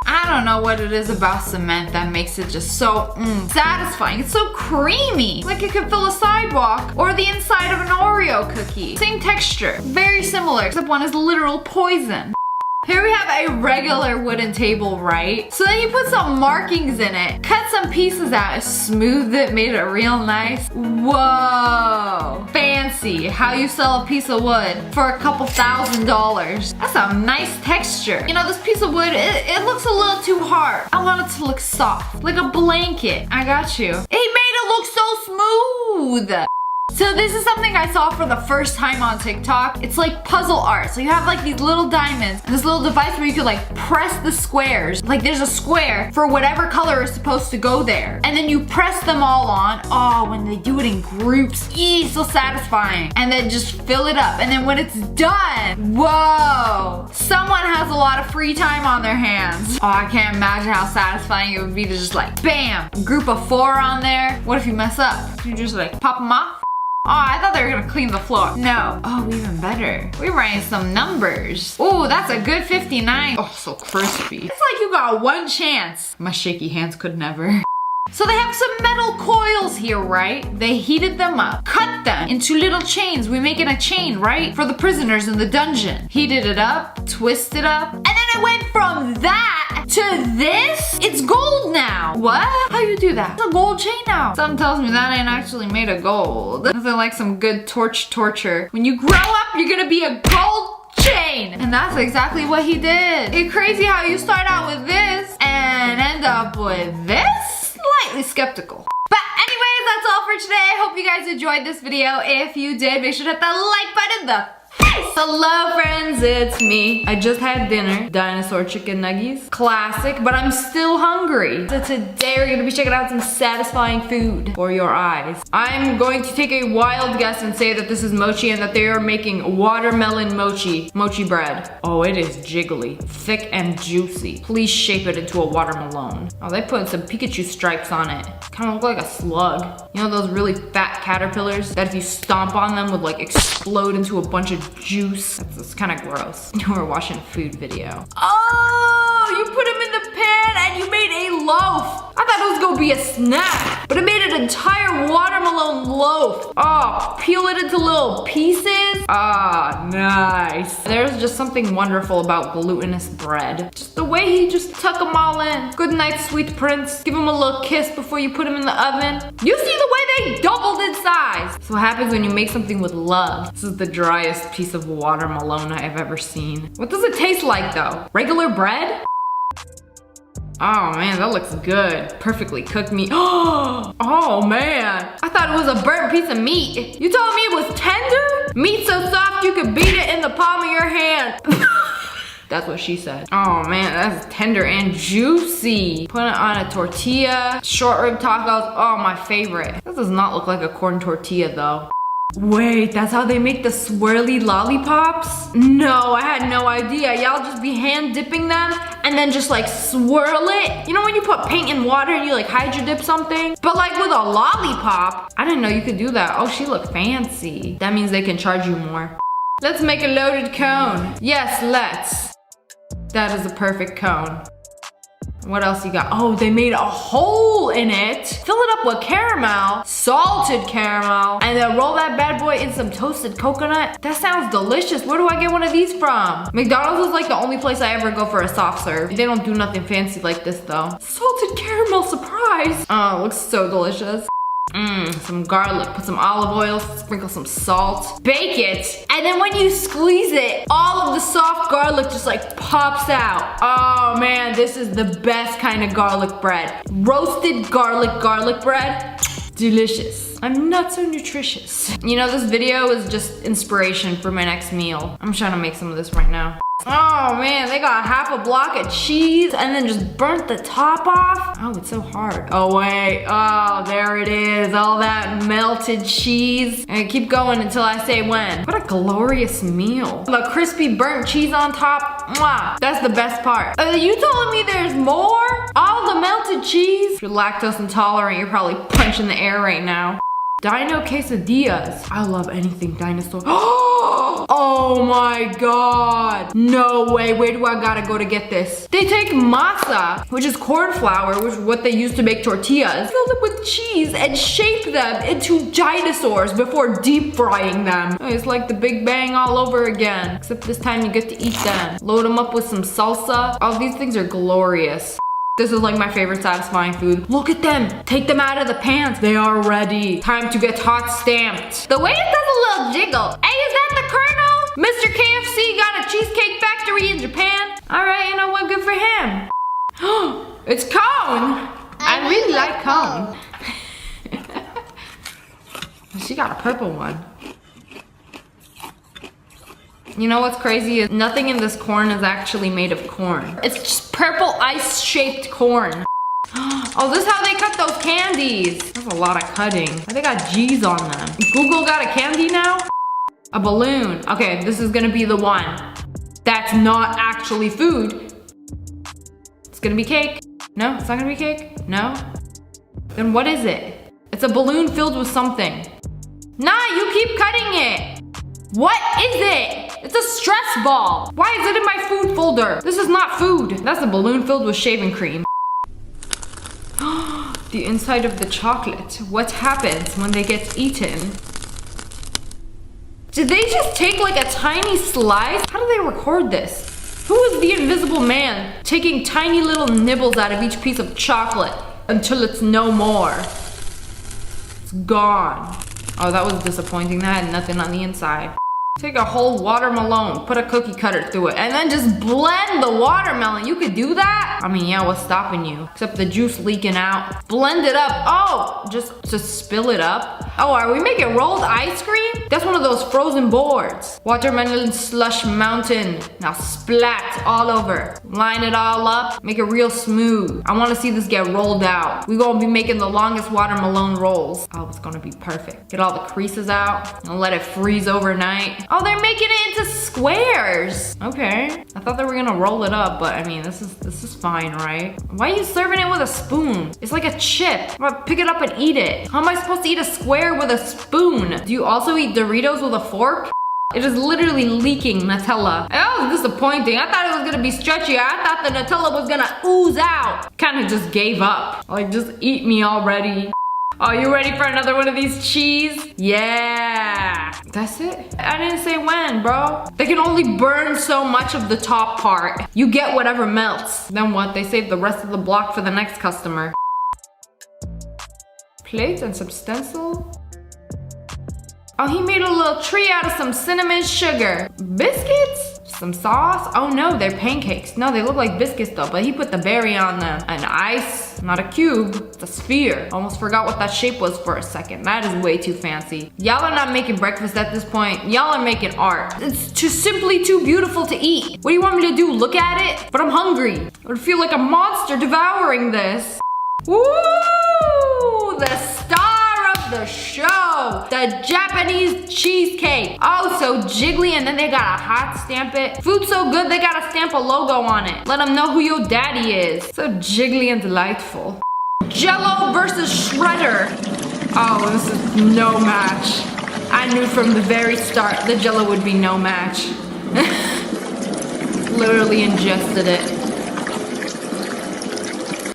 I don't know what it is about cement that makes it just so satisfying. It's so creamy. Like it could fill a sidewalk or the inside of an Oreo cookie. Same texture. Very similar, except one is literal poison. Here we have a regular wooden table, right? So then you put some markings in it, cut some pieces out, smoothed it, made it real nice. Whoa, fancy. How you sell a piece of wood for a couple $1,000s. That's a nice texture. You know, this piece of wood, it looks a little too hard. I want it to look soft, like a blanket. I got you. He made it look so smooth. So this is something I saw for the first time on TikTok. It's like puzzle art. So you have like these little diamonds, and this little device where you could like press the squares. Like there's a square for whatever color is supposed to go there. And then you press them all on. Oh, when they do it in groups, so satisfying. And then just fill it up. And then when it's done, whoa, someone has a lot of free time on their hands. Oh, I can't imagine how satisfying it would be to just like, bam, group of 4 on there. What if you mess up? You just like pop them off? Oh, I thought they were gonna clean the floor. No. Oh, even better. We're writing some numbers. Oh, that's a good 59. Oh, so crispy. It's like you got one chance. My shaky hands could never. So they have some metal coils here, right? They heated them up, cut them into little chains. We make it a chain, right? For the prisoners in the dungeon. Heated it up, twisted up, and then it went from that to this. It's gold now. What? How you do that? It's a gold chain now. Something tells me that ain't actually made of gold. Nothing like some good torture. When you grow up, you're gonna be a gold chain. And that's exactly what he did. It's crazy how you start out with this and end up with this? Slightly skeptical. But anyways, that's all for today. I hope you guys enjoyed this video. If you did, make sure to hit the like button, the face. Hello friends, it's me. I just had dinner, dinosaur chicken nuggies. Classic, but I'm still hungry. So today we're gonna be checking out some satisfying food for your eyes. I'm going to take a wild guess and say that this is mochi and that they are making watermelon mochi bread. Oh, it is jiggly, thick and juicy. Please shape it into a watermelon. Oh, they put some Pikachu stripes on it. Kind of look like a slug. You know those really fat caterpillars that if you stomp on them would like explode into a bunch of juice? That's kind of gross. We're watching a food video. Oh, you put them in the pan and you made a loaf. I thought it was gonna be a snack, but it made an entire watermelon loaf. Oh, peel it into little pieces. Ah, nice. There's just something wonderful about glutinous bread. Just the way he just tuck them all in. Good night, sweet prince. Give him a little kiss before you put them in the oven. You see the way they doubled in size. That's what happens when you make something with love. This is the driest piece of watermelon I've ever seen. What does it taste like though? Regular bread? Oh man, that looks good. Perfectly cooked meat. Oh man, I thought it was a burnt piece of meat. You told me it was tender? Meat so soft you could beat it in the palm of your hand. That's what she said. Oh man, that's tender and juicy. Put it on a tortilla. Short rib tacos, oh my favorite. This does not look like a corn tortilla though. Wait, that's how they make the swirly lollipops? No, I had no idea. Y'all just be hand dipping them and then just like swirl it. You know when you put paint in water and you like hydro dip something? But like with a lollipop, I didn't know you could do that. Oh, she looked fancy. That means they can charge you more. Let's make a loaded cone. Yes, let's. That is a perfect cone. What else you got? Oh, they made a hole in it. Fill it up with caramel, salted caramel, and then roll that bad boy in some toasted coconut. That sounds delicious. Where do I get one of these from? McDonald's is like the only place I ever go for a soft serve. They don't do nothing fancy like this though. Salted caramel surprise. Oh, it looks so delicious. Some garlic, put some olive oil, sprinkle some salt, bake it, and then when you squeeze it, all of the soft garlic just like pops out. Oh man, this is the best kind of garlic bread. Roasted garlic bread, delicious. I'm not so nutritious. You know, this video is just inspiration for my next meal. I'm trying to make some of this right now. Oh man, they got half a block of cheese and then just burnt the top off. Oh, it's so hard. Oh wait, oh, there it is. All that melted cheese. And keep going until I say when. What a glorious meal. The crispy burnt cheese on top. Mwah, that's the best part. Are you telling me there's more? All the melted cheese? If you're lactose intolerant, you're probably punching the air right now. Dino quesadillas. I love anything dinosaur. Oh my god. No way. Where do I gotta go to get this? They take masa, which is corn flour, which is what they use to make tortillas, fill them with cheese and shape them into dinosaurs before deep frying them. It's like the Big Bang all over again, except this time you get to eat them. Load them up with some salsa. Oh, these things are glorious. This is like my favorite satisfying food. Look at them. Take them out of the pans. They are ready. Time to get hot stamped. The way it does a little jiggle. Hey, is that the Colonel? Mr. KFC got a cheesecake factory in Japan. All right, you know what? Good for him. It's cone. I really like cone. She got a purple one. You know what's crazy is nothing in this corn is actually made of corn. It's just purple ice-shaped corn. Oh, this is how they cut those candies. That's a lot of cutting. They got G's on them. Google got a candy now? A balloon. Okay, this is gonna be the one. That's not actually food. It's gonna be cake. No, it's not gonna be cake. No. Then what is it? It's a balloon filled with something. Nah, you keep cutting it. What is it? It's a stress ball. Why is it in my food folder? This is not food. That's a balloon filled with shaving cream. The inside of the chocolate. What happens when they get eaten? Did they just take like a tiny slice? How do they record this? Who is the invisible man taking tiny little nibbles out of each piece of chocolate until it's no more? It's gone. Oh, that was disappointing. That had nothing on the inside. Take a whole watermelon, put a cookie cutter through it, and then just blend the watermelon. You could do that? I mean, yeah, what's stopping you? Except the juice leaking out. Blend it up. Oh, just spill it up. Oh, are we making rolled ice cream? That's one of those frozen boards. Watermelon slush mountain. Now splat all over. Line it all up. Make it real smooth. I want to see this get rolled out. We're gonna be making the longest watermelon rolls. Oh, it's gonna be perfect. Get all the creases out and let it freeze overnight. Oh, they're making it into squares. Okay. I thought they were gonna roll it up, but I mean, this is fine, right? Why are you serving it with a spoon? It's like a chip. I'm gonna pick it up and eat it. How am I supposed to eat a square with a spoon? Do you also eat Doritos with a fork? It is literally leaking Nutella. That was disappointing. I thought it was gonna be stretchy. I thought the Nutella was gonna ooze out. Kind of just gave up. Like, just eat me already. Oh, you ready for another one of these cheese? Yeah. That's it? I didn't say when, bro. They can only burn so much of the top part. You get whatever melts. Then what? They save the rest of the block for the next customer. Plate and some stencil. Oh, he made a little tree out of some cinnamon sugar. Biscuits? Some sauce? Oh no, they're pancakes. No, they look like biscuits though, but he put the berry on them. And ice, not a cube, it's a sphere. Almost forgot what that shape was for a second. That is way too fancy. Y'all are not making breakfast at this point. Y'all are making art. It's simply too beautiful to eat. What do you want me to do, look at it? But I'm hungry. I would feel like a monster devouring this. Woo! The star of the show, the Japanese cheesecake. Oh, so jiggly, and then they gotta hot stamp it. Food so good, they gotta stamp a logo on it. Let them know who your daddy is. So jiggly and delightful. Jello versus Shredder. Oh, this is no match. I knew from the very start the Jello would be no match. Literally ingested it.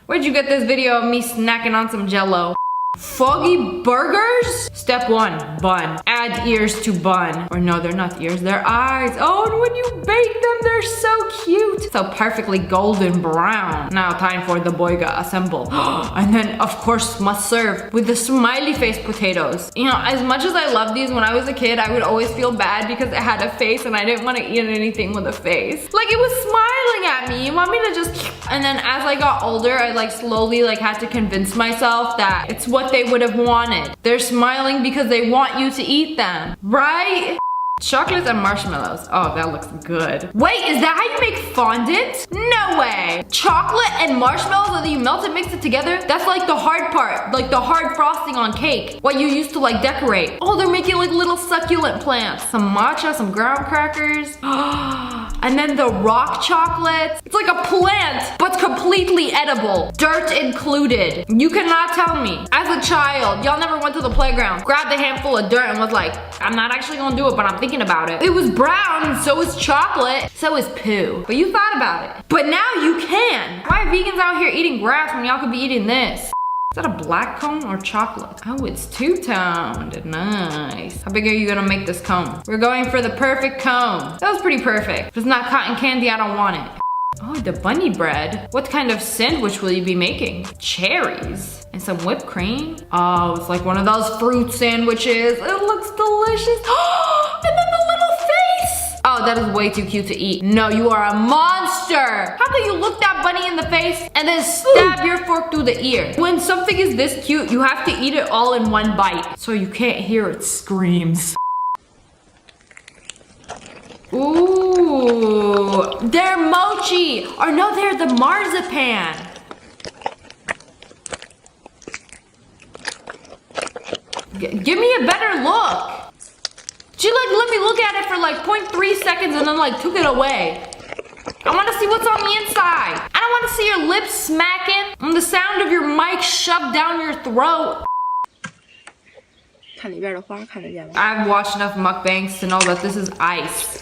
Where'd you get this video of me snacking on some Jello? Foggy burgers? Step 1, bun. Add ears to bun. Or no, they're not ears, they're eyes. Oh, and when you bake them, they're so cute. So perfectly golden brown. Now time for the boiga, assemble. And then, of course, must serve with the smiley face potatoes. You know, as much as I love these, when I was a kid, I would always feel bad because it had a face and I didn't want to eat anything with a face. Like, it was smiling at me. You want me to just... And then as I got older, I like slowly had to convince myself that it's what they would have wanted. They're smiling because they want you to eat them, right? Chocolates and marshmallows. Oh, that looks good. Wait, is that how you make fondant? No way. Chocolate and marshmallows, and then you melt it, mix it together? That's like the hard part, like the hard frosting on cake. What you used to like decorate. Oh, they're making like little succulent plants. Some matcha, some graham crackers. And then the rock chocolates. It's like a plant, but completely edible. Dirt included. You cannot tell me. As a child, y'all never went to the playground, grabbed a handful of dirt and was like, I'm not actually gonna do it, but I'm thinking about it. It was brown, and so is chocolate, so is poo. But you thought about it. But now you can. Why are vegans out here eating grass when y'all could be eating this? Is that a black cone or chocolate? Oh, it's two-toned. Nice. How big are you gonna make this cone? We're going for the perfect cone. That was pretty perfect. If it's not cotton candy, I don't want it. Oh, the bunny bread. What kind of sandwich will you be making? Cherries and some whipped cream. Oh, it's like one of those fruit sandwiches. It looks delicious. And then the little face. Oh, that is way too cute to eat. No, you are a monster. How can you look that bunny in the face and then stab your fork through the ear? When something is this cute, you have to eat it all in one bite, so you can't hear its screams. Ooh, they're mochi. Or no, they're the marzipan. Give me a better look. She like let me look at it for like 0.3 seconds and then like took it away. I want to see what's on the inside. I don't want to see your lips smacking and the sound of your mic shoved down your throat. I've watched enough mukbangs to know that this is ice.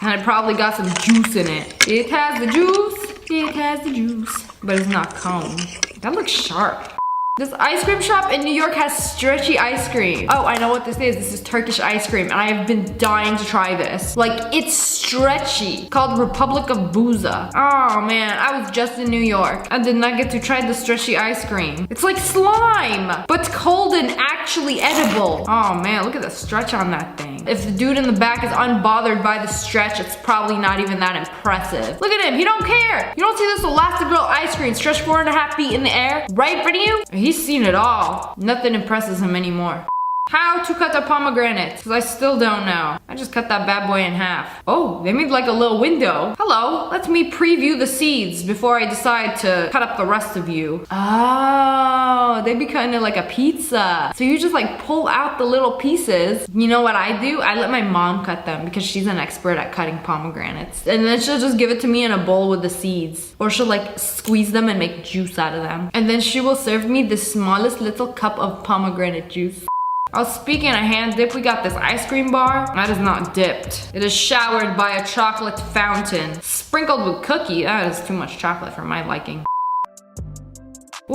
And it probably got some juice in it. It has the juice. It has the juice. But it's not cone. That looks sharp. This ice cream shop in New York has stretchy ice cream. Oh, I know what this is. This is Turkish ice cream, and I have been dying to try this. Like, it's stretchy. Called Republic of Booza. Oh man, I was just in New York. I did not get to try the stretchy ice cream. It's like slime, but cold and actually edible. Oh man, look at the stretch on that thing. If the dude in the back is unbothered by the stretch, it's probably not even that impressive. Look at him, he don't care. You don't see this Elastigirl ice cream stretched 4.5 feet in the air right in front of you? He's seen it all. Nothing impresses him anymore. How to cut a pomegranate? Because I still don't know. I just cut that bad boy in half. Oh, they made like a little window. Hello, let me preview the seeds before I decide to cut up the rest of you. Oh, they be kind of like a pizza. So you just like pull out the little pieces. You know what I do? I let my mom cut them because she's an expert at cutting pomegranates. And then she'll just give it to me in a bowl with the seeds. Or she'll like squeeze them and make juice out of them. And then she will serve me the smallest little cup of pomegranate juice. Oh, speaking of hand dip, we got this ice cream bar. That is not dipped. It is showered by a chocolate fountain. Sprinkled with cookie. That is too much chocolate for my liking.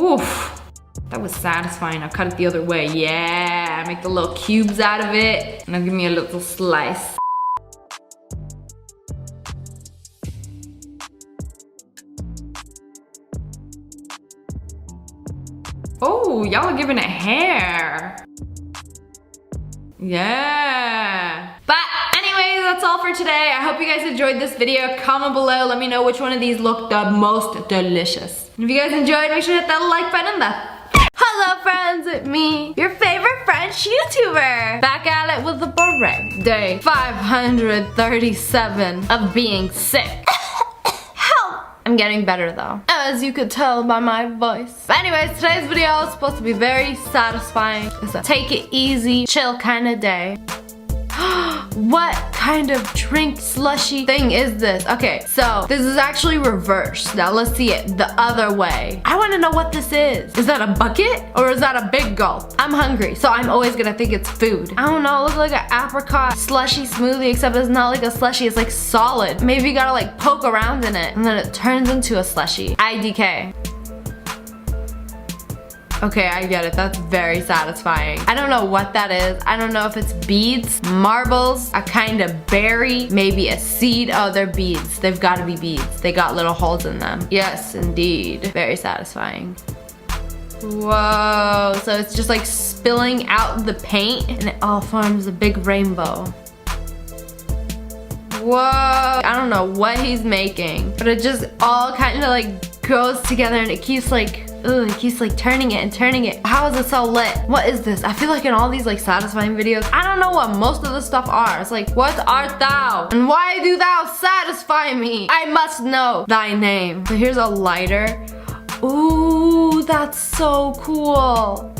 Oof. That was satisfying. I'll cut it the other way. Yeah, make the little cubes out of it. Now give me a little slice. Oh, y'all are giving it hair. Yeah. But anyways, that's all for today. I hope you guys enjoyed this video. Comment below. Let me know which one of these looked the most delicious. And if you guys enjoyed, make sure to hit that like button. Hello friends, it's me, your favorite French YouTuber. Back at it with the beret. Day 537 of being sick. I'm getting better though, as you could tell by my voice. But anyways, today's video is supposed to be very satisfying. It's a take it easy, chill kind of day. What kind of drink slushy thing is this? Okay, so this is actually reversed. Now let's see it the other way. I want to know what this is. Is that a bucket or is that a big gulp? I'm hungry, so I'm always gonna think it's food. I don't know, it looks like an apricot slushy smoothie, except it's not like a slushy, it's like solid. Maybe you gotta like poke around in it and then it turns into a slushy. IDK. Okay, I get it. That's very satisfying. I don't know what that is. I don't know if it's beads, marbles, a kind of berry, maybe a seed. Oh, they're beads. They've got to be beads. They got little holes in them. Yes, indeed. Very satisfying. Whoa. So it's just like spilling out the paint and it all forms a big rainbow. Whoa. I don't know what he's making, but it just all kind of like goes together and it keeps like ooh, he keeps like turning it and turning it. How is it so lit? What is this? I feel like in all these like satisfying videos, I don't know what most of the stuff are. It's like, what art thou? And why do thou satisfy me? I must know thy name. So here's a lighter. Ooh, that's so cool.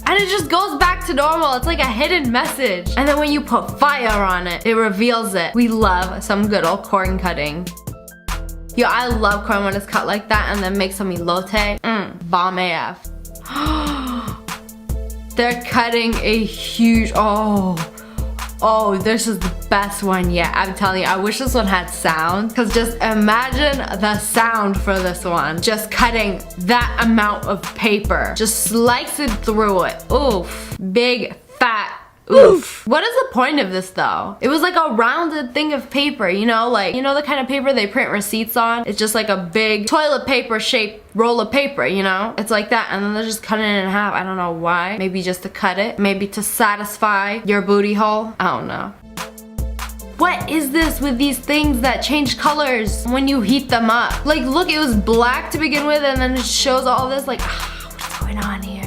And it just goes back to normal. It's like a hidden message. And then when you put fire on it, it reveals it. We love some good old corn cutting. Yo, I love corn when it's cut like that and then make some elote. Bomb AF. They're cutting a huge, oh, this is the best one yet. I'm telling you, I wish this one had sound. Because just imagine the sound for this one. Just cutting that amount of paper. Just slicing through it. Oof. Big, fat, oof. What is the point of this though? It was like a rounded thing of paper, you know? Like, you know the kind of paper they print receipts on? It's just like a big toilet paper shaped roll of paper, you know? It's like that, and then they're just cutting it in half. I don't know why. Maybe just to cut it. Maybe to satisfy your booty hole. I don't know. What is this with these things that change colors when you heat them up? Like, look, it was black to begin with, and then it shows all this, like, what's going on here?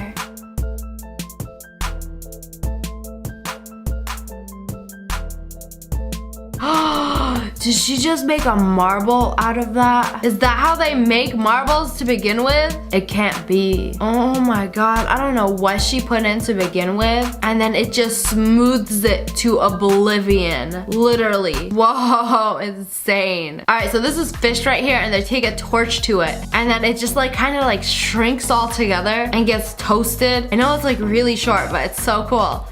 Did she just make a marble out of that? Is that how they make marbles to begin with? It can't be. Oh my god, I don't know what she put in to begin with, and then it just smooths it to oblivion. Literally. Whoa, insane. Alright, so this is fish right here, and they take a torch to it, and then it just like kind of like shrinks all together and gets toasted. I know it's like really short, but it's so cool.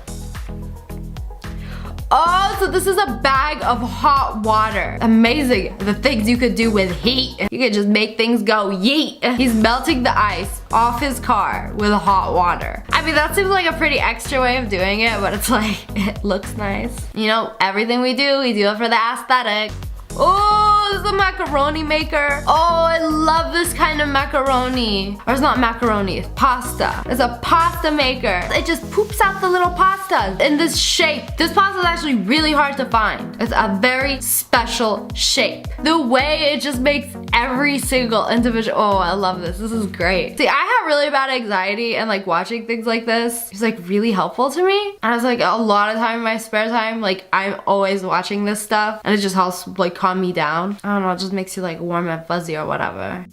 Oh, so this is a bag of hot water. Amazing, the things you could do with heat. You could just make things go yeet. He's melting the ice off his car with hot water. I mean, that seems like a pretty extra way of doing it, but it's like, it looks nice. You know, everything we do it for the aesthetic. Oh, this is a macaroni maker. Oh, I love this kind of macaroni. Or it's not macaroni, it's pasta. It's a pasta maker. It just poops out the little pastas in this shape. This pasta is actually really hard to find. It's a very special shape. The way it just makes every single individual, oh, I love this. This is great. See, I have really bad anxiety, and like watching things like this is like really helpful to me. And I was like, a lot of time in my spare time, like I'm always watching this stuff, and it just helps like calm me down. I don't know, it just makes you like warm and fuzzy or whatever.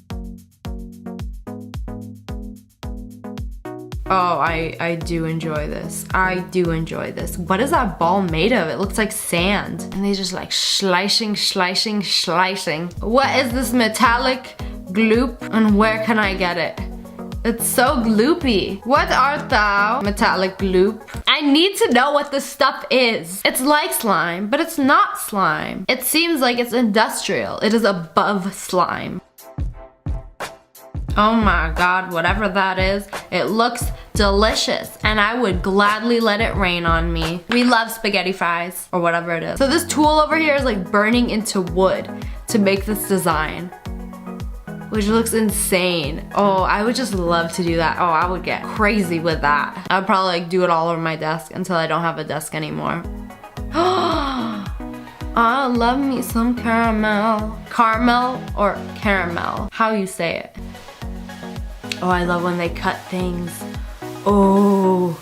Oh, I do enjoy this. I do enjoy this. What is that ball made of? It looks like sand. And they just like slicing. What is this metallic gloop, and where can I get it? It's so gloopy. What art thou, metallic gloop? I need to know what this stuff is. It's like slime, but it's not slime. It seems like it's industrial. It is above slime. Oh my god, whatever that is, it looks delicious, and I would gladly let it rain on me. We love spaghetti fries, or whatever it is. So this tool over here is like burning into wood to make this design, which looks insane. Oh, I would just love to do that. Oh, I would get crazy with that. I would probably like do it all over my desk until I don't have a desk anymore. I love me some caramel. Caramel or caramel? How you say it? Oh, I love when they cut things. Oh,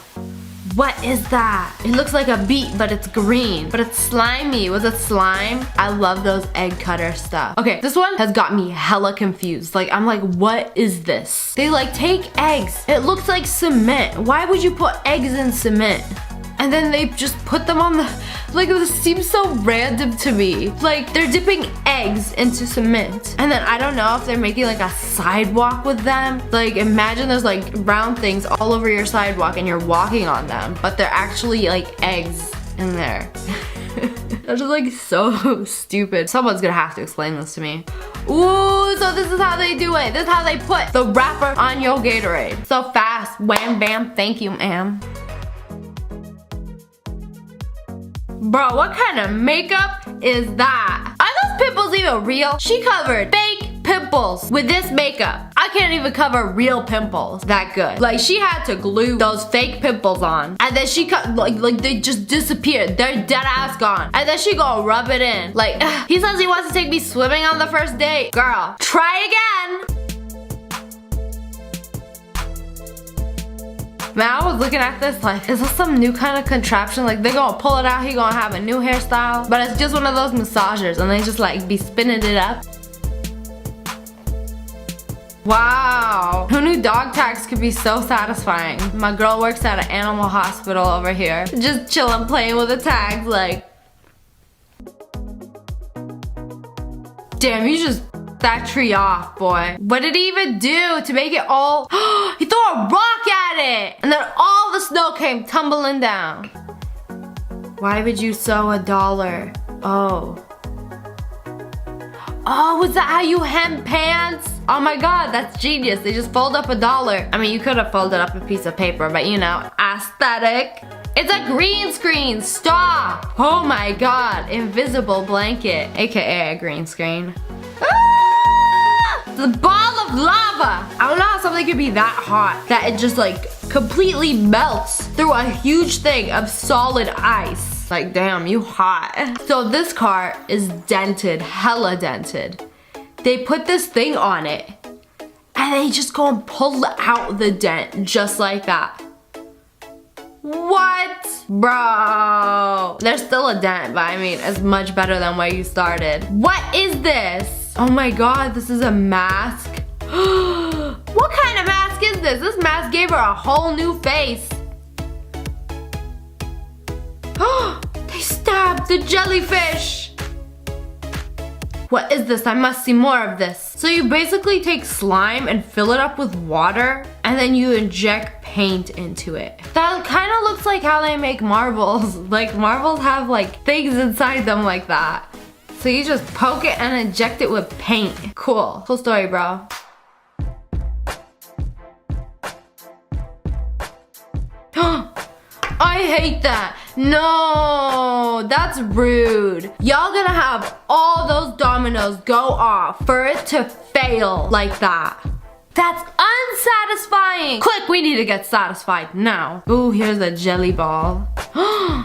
what is that? It looks like a beet, but it's green, but it's slimy. Was it slime? I love those egg cutter stuff. Okay, this one has got me hella confused. Like, I'm like, what is this? They like take eggs. It looks like cement. Why would you put eggs in cement? And then they just put them on the, like, this seems so random to me. Like, they're dipping eggs into cement. And then I don't know if they're making like a sidewalk with them. Like, imagine there's like round things all over your sidewalk and you're walking on them, but they're actually like eggs in there. That's just like so stupid. Someone's gonna have to explain this to me. Ooh, so this is how they do it. This is how they put the wrapper on your Gatorade. So fast, wham bam, thank you ma'am. Bro, what kind of makeup is that? Are those pimples even real? She covered fake pimples with this makeup. I that can't even cover real pimples that good. Like, she had to glue those fake pimples on. And then she cut, like they just disappeared. They're dead ass gone. And then she gonna rub it in. Like, ugh. He says he wants to take me swimming on the first date. Girl, try again. Man, I was looking at this like, is this some new kind of contraption? Like, they're gonna pull it out, he gonna have a new hairstyle. But it's just one of those massagers and they just like be spinning it up. Wow, who knew dog tags could be so satisfying? My girl works at an animal hospital over here. Just chilling, playing with the tags like. Damn, you just that tree off, boy. What did he even do to make it all? He threw a rock at it! And then all the snow came tumbling down. Why would you sew $1? Oh. Oh, was that how you hem pants? Oh my god, that's genius. They just fold up $1. I mean, you could have folded up a piece of paper, but you know, aesthetic. It's a green screen, stop! Oh my god, invisible blanket, AKA a green screen. Ah! The ball of lava! I don't know how something could be that hot that it just like completely melts through a huge thing of solid ice. Like, damn, you hot. So this car is dented, hella dented. They put this thing on it and they just go and pull out the dent just like that. What? Bro. There's still a dent, but I mean, it's much better than where you started. What is this? Oh my god, this is a mask. What kind of mask is this? This mask gave her a whole new face. They stabbed the jellyfish. What is this? I must see more of this. So you basically take slime and fill it up with water and then you inject paint into it. That kind of looks like how they make marbles. Like, marbles have like things inside them like that. So you just poke it and inject it with paint. Cool. Cool story, bro. I hate that. No, that's rude. Y'all gonna have all those dominoes go off for it to fail like that. That's unsatisfying. Quick, we need to get satisfied now. Ooh, here's a jelly ball.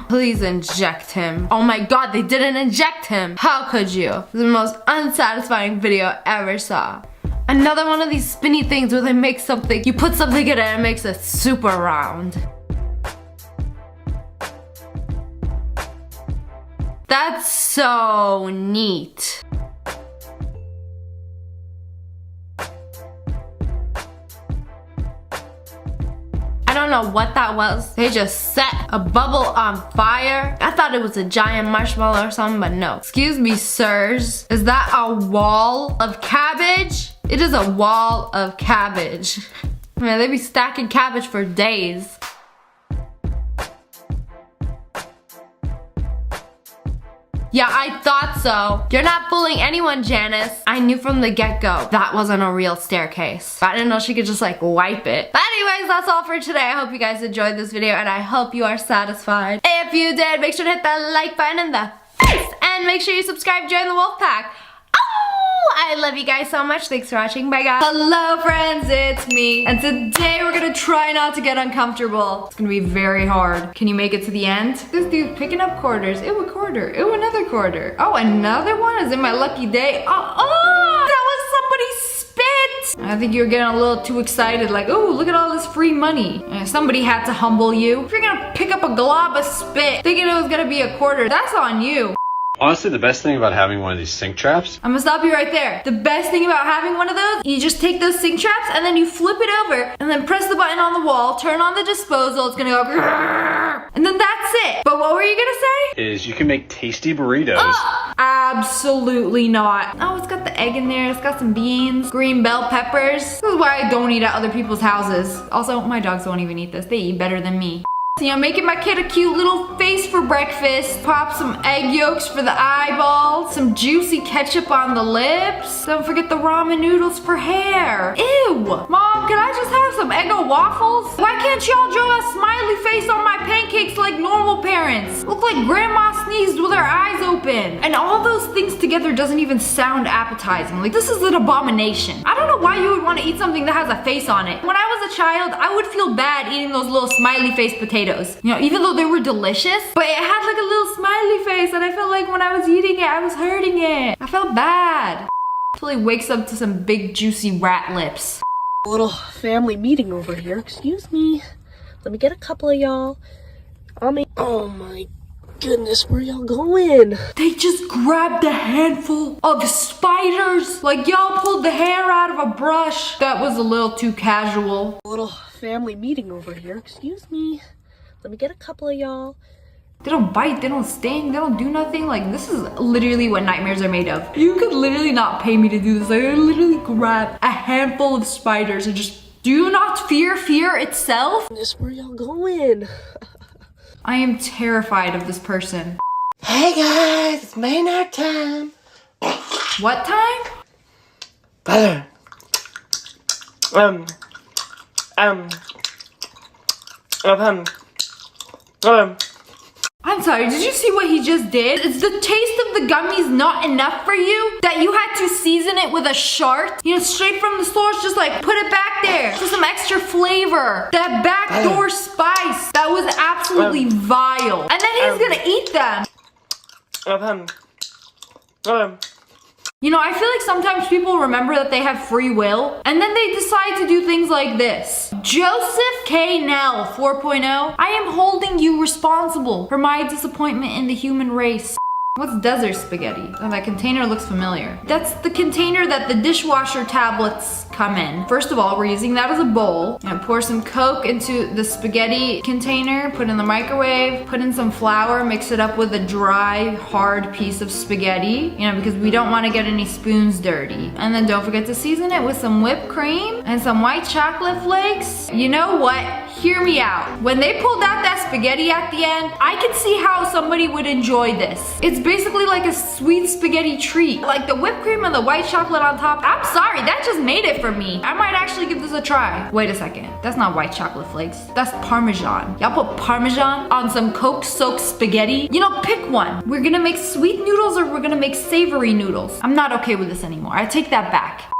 Please inject him. Oh my god, they didn't inject him. How could you? This is the most unsatisfying video I ever saw. Another one of these spinny things where they make something, you put something in it and it makes it super round. That's so neat. I don't know what that was. They just set a bubble on fire. I thought it was a giant marshmallow or something, but no. Excuse me, sirs. Is that a wall of cabbage? It is a wall of cabbage. Man, they be stacking cabbage for days. Yeah, I thought so. You're not fooling anyone, Janice. I knew from the get-go that wasn't a real staircase. I didn't know she could just like wipe it. But anyways, that's all for today. I hope you guys enjoyed this video and I hope you are satisfied. If you did, make sure to hit that like button in the face and make sure you subscribe, join the wolf pack. I love you guys so much. Thanks for watching. Bye, guys. Hello, friends. It's me. And today we're gonna try not to get uncomfortable. It's gonna be very hard. Can you make it to the end? This dude picking up quarters. Ew, a quarter. Ew, another quarter. Oh, another one? Is it my lucky day? Oh, that was somebody's spit. I think you're getting a little too excited. Like, oh, look at all this free money. Somebody had to humble you. If you're gonna pick up a glob of spit thinking it was gonna be a quarter, that's on you. Honestly, the best thing about having one of these sink traps. I'm gonna stop you right there. The best thing about having one of those, you just take those sink traps and then you flip it over and then press the button on the wall, turn on the disposal, it's gonna go grrr, and then that's it. But what were you gonna say? Is you can make tasty burritos. Oh, absolutely not. Oh, it's got the egg in there, it's got some beans, green bell peppers. This is why I don't eat at other people's houses. Also, my dogs don't even eat this. They eat better than me. So, you know, making my kid a cute little face for breakfast. Pop some egg yolks for the eyeballs. Some juicy ketchup on the lips. Don't forget the ramen noodles for hair. Ew! Mom, Mom, can I just have some Eggo waffles? Why can't y'all draw a smiley face on my pancakes like normal parents? Look like grandma sneezed with her eyes open. And all those things together doesn't even sound appetizing. Like, this is an abomination. I don't know why you would want to eat something that has a face on it. When I was a child, I would feel bad eating those little smiley face potatoes. You know, even though they were delicious, but it had like a little smiley face, and I felt like when I was eating it, I was hurting it. I felt bad. Until he wakes up to some big juicy rat lips. A little family meeting over here. Excuse me. Let me get a couple of y'all. Oh my goodness, where y'all going? They just grabbed a handful of spiders. Like y'all pulled the hair out of a brush. That was a little too casual. A little family meeting over here. Excuse me. Let me get a couple of y'all. They don't bite, they don't sting, they don't do nothing. Like, this is literally what nightmares are made of. You could literally not pay me to do this. I literally grab a handful of spiders and just do not fear fear itself. Where y'all going? I am terrified of this person. Hey guys, it's Maynard time. What time? I'm sorry, did you see what he just did? Is the taste of the gummies not enough for you? That you had to season it with a shart? You know, straight from the source, just like put it back there for some extra flavor. That backdoor spice, that was absolutely vile. And then he's gonna eat them. You know, I feel like sometimes people remember that they have free will, and then they decide to do things like this. Joseph K. Nell 4.0, I am holding you responsible for my disappointment in the human race. What's desert spaghetti? Oh, that container looks familiar. That's the container that the dishwasher tablets come in. First of all, we're using that as a bowl. And pour some Coke into the spaghetti container, put in the microwave, put in some flour, mix it up with a dry, hard piece of spaghetti, you know, because we don't want to get any spoons dirty. And then don't forget to season it with some whipped cream and some white chocolate flakes. You know what? Hear me out. When they pulled out that spaghetti at the end, I can see how somebody would enjoy this. It's basically like a sweet spaghetti treat. Like the whipped cream and the white chocolate on top. I'm sorry, that just made it for me. I might actually give this a try. Wait a second, that's not white chocolate flakes. That's Parmesan. Y'all put Parmesan on some Coke-soaked spaghetti? You know, pick one. We're gonna make sweet noodles or we're gonna make savory noodles. I'm not okay with this anymore. I take that back.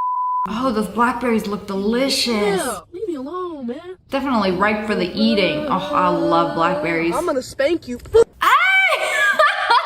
Oh, those blackberries look delicious. Yeah, leave me alone, man. Definitely ripe for the eating. Oh, I love blackberries. I'm gonna spank you.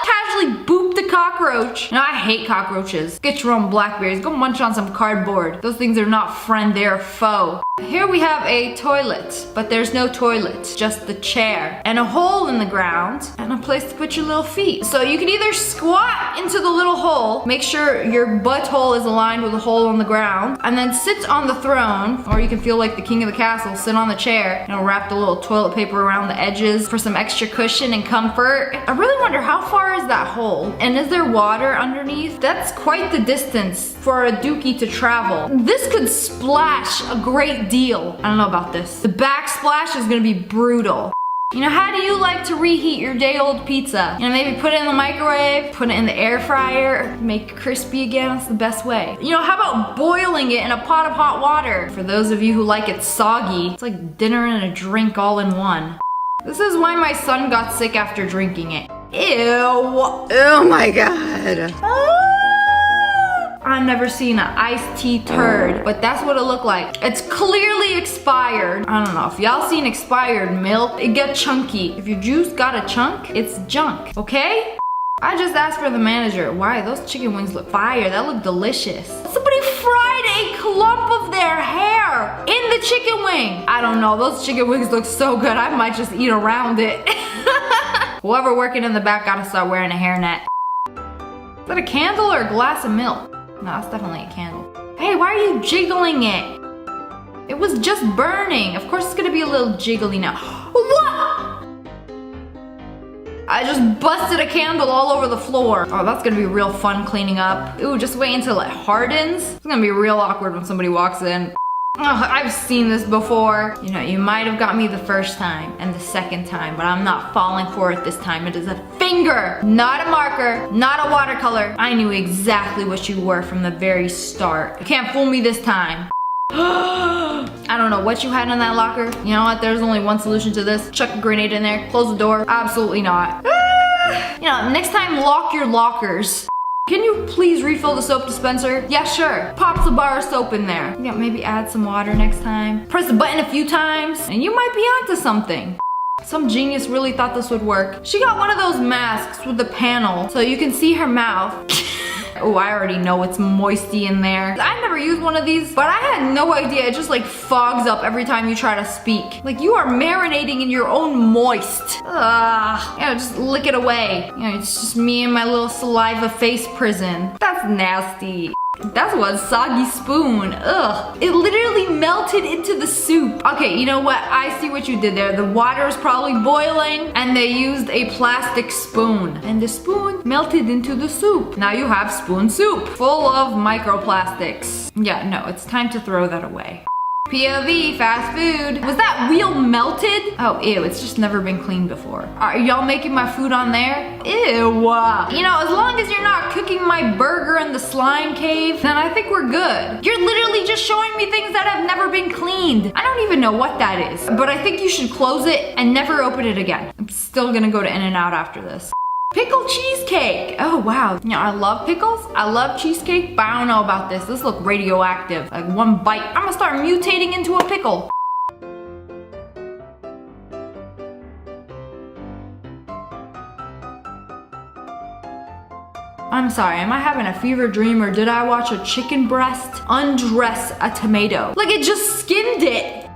Casually booped a cockroach. No, I hate cockroaches. Get your own blackberries. Go munch on some cardboard. Those things are not friend, they're foe. Here we have a toilet, but there's no toilet, just the chair and a hole in the ground and a place to put your little feet. So you can either squat into the little hole, make sure your butthole is aligned with the hole in the ground, and then sit on the throne, or you can feel like the king of the castle, sit on the chair, you know, wrap the little toilet paper around the edges for some extra cushion and comfort. I really wonder how far is that hole? And is there water underneath? That's quite the distance for a dookie to travel. This could splash a great deal. I don't know about this. The backsplash is gonna be brutal. You know, how do you like to reheat your day-old pizza? You know, maybe put it in the microwave, put it in the air fryer, make it crispy again. That's the best way. You know, how about boiling it in a pot of hot water? For those of you who like it soggy, it's like dinner and a drink all in one. This is why my son got sick after drinking it. Ew. Oh my god. I've never seen an iced tea turd, but that's what it looked like. It's clearly expired. I don't know, if y'all seen expired milk, it get chunky. If your juice got a chunk, it's junk, okay? I just asked for the manager, why those chicken wings look fire, that look delicious. Somebody fried a clump of their hair in the chicken wing. I don't know, those chicken wings look so good, I might just eat around it. Whoever working in the back gotta start wearing a hairnet. Is that a candle or a glass of milk? No, it's definitely a candle. Hey, why are you jiggling it? It was just burning. Of course it's gonna be a little jiggly now. What? I just busted a candle all over the floor. Oh, that's gonna be real fun cleaning up. Ooh, just wait until it hardens. It's gonna be real awkward when somebody walks in. Ugh, I've seen this before. You know, you might have got me the first time and the second time, but I'm not falling for it this time. It is a finger, not a marker, not a watercolor. I knew exactly what you were from the very start. You can't fool me this time. I don't know what you had in that locker. You know what? There's only one solution to this. Chuck a grenade in there, close the door. Absolutely not. You know, next time lock your lockers. Can you please refill the soap dispenser? Yeah, sure. Pop the bar of soap in there. Yeah, maybe add some water next time. Press the button a few times and you might be onto something. Some genius really thought this would work. She got one of those masks with the panel so you can see her mouth. Oh, I already know it's moisty in there. I never used one of these, but I had no idea. It just like fogs up every time you try to speak. Like you are marinating in your own moist. Ugh. You know, just lick it away. You know, it's just me and my little saliva face prison. That's nasty. That's one soggy spoon. Ugh. It literally melted into the soup. Okay, you know what? I see what you did there. The water is probably boiling and they used a plastic spoon. And the spoon melted into the soup. Now you have spoon soup full of microplastics. Yeah, no, it's time to throw that away. POV, fast food. Was that wheel melted? Oh, ew, it's just never been cleaned before. Are y'all making my food on there? Ew. You know, as long as you're not cooking my burger in the slime cave, then I think we're good. You're literally just showing me things that have never been cleaned. I don't even know what that is, but I think you should close it and never open it again. I'm still gonna go to In-N-Out after this. Pickle cheesecake. Oh wow. You know, I love pickles. I love cheesecake, but I don't know about this. This looks radioactive. Like one bite, I'm gonna start mutating into a pickle. I'm sorry, am I having a fever dream or did I watch a chicken breast undress a tomato? Like it just skinned it.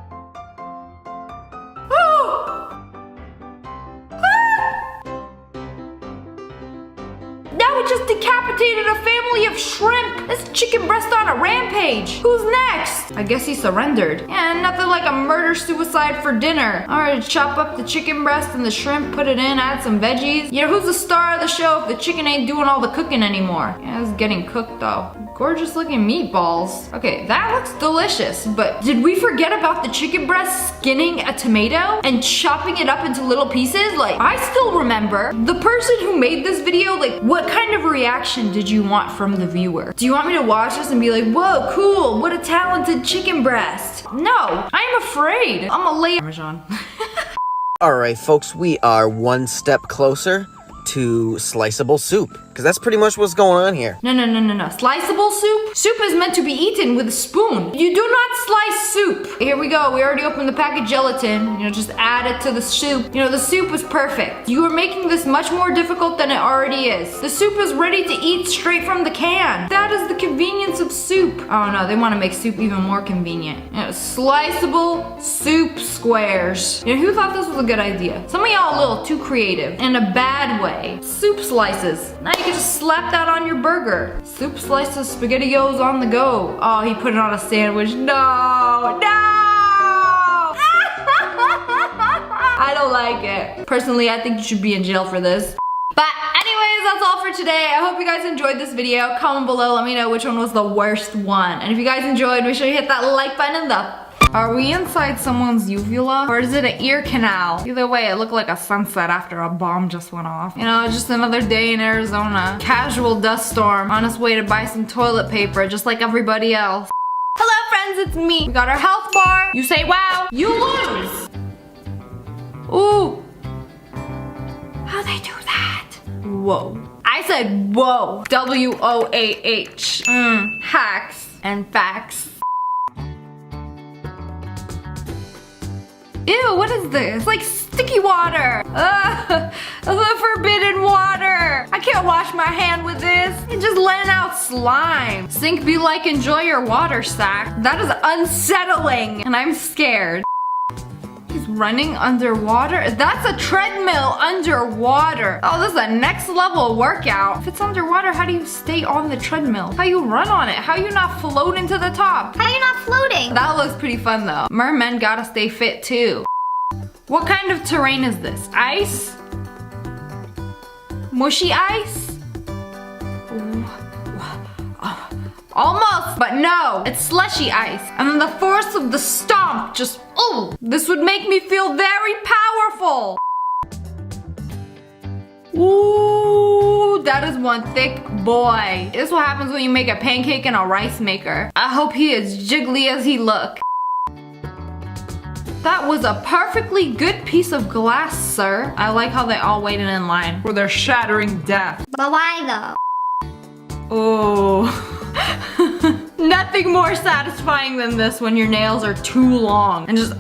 Just decapitated a family of shrimp. This chicken breast on a rampage. Who's next? I guess he surrendered. Yeah, nothing like a murder-suicide for dinner. Alright, chop up the chicken breast and the shrimp, put it in, add some veggies. You know, who's the star of the show if the chicken ain't doing all the cooking anymore? Yeah, it's getting cooked though. Gorgeous looking meatballs. Okay, that looks delicious, but did we forget about the chicken breast skinning a tomato and chopping it up into little pieces? Like, I still remember the person who made this video, like, what kind of reaction did you want from the viewer? Do you want me to watch this and be like, whoa, cool, what a talented chicken breast? No, I'm afraid. I'm a lay Parmesan. Alright folks, we are one step closer to sliceable soup, because that's pretty much what's going on here. No. Sliceable soup? Soup is meant to be eaten with a spoon. You do not slice soup. Here we go. We already opened the pack of gelatin. You know, just add it to the soup. You know, the soup is perfect. You are making this much more difficult than it already is. The soup is ready to eat straight from the can. That is the convenience of soup. Oh no, they want to make soup even more convenient. You know, sliceable soup squares. You know, who thought this was a good idea? Some of y'all a little too creative in a bad way. Soup slices. Now you can just slap that on your burger. Soup slices, SpaghettiOs on the go. Oh, he put it on a sandwich. No! I don't like it. Personally, I think you should be in jail for this. But anyways, that's all for today. I hope you guys enjoyed this video. Comment below, let me know which one was the worst one. And if you guys enjoyed, make sure you hit that like button and the... Are we inside someone's uvula? Or is it an ear canal? Either way, it looked like a sunset after a bomb just went off. You know, just another day in Arizona. Casual dust storm on its way to buy some toilet paper, just like everybody else. Hello friends, it's me. We got our health bar. You say wow, you lose. Ooh. How'd they do that? Whoa. I said whoa. W-O-A-H. Hacks and facts. Ew, what is this? It's like sticky water. The forbidden water. I can't wash my hand with this. It's just letting out slime. Sink be like, enjoy your water sack. That is unsettling and I'm scared. He's running underwater? That's a treadmill underwater. Oh, this is a next level workout. If it's underwater, how do you stay on the treadmill? How you run on it? How you not floating to the top? How are you not floating? That looks pretty fun though. Mermen gotta stay fit too. What kind of terrain is this? Ice? Mushy ice? Almost, but no, it's slushy ice. And then the force of the stomp just, ooh, this would make me feel very powerful. Ooh, that is one thick boy. This is what happens when you make a pancake in a rice maker. I hope he is jiggly as he look. That was a perfectly good piece of glass, sir. I like how they all waited in line for their shattering death. But why though? Oh. Nothing more satisfying than this when your nails are too long and just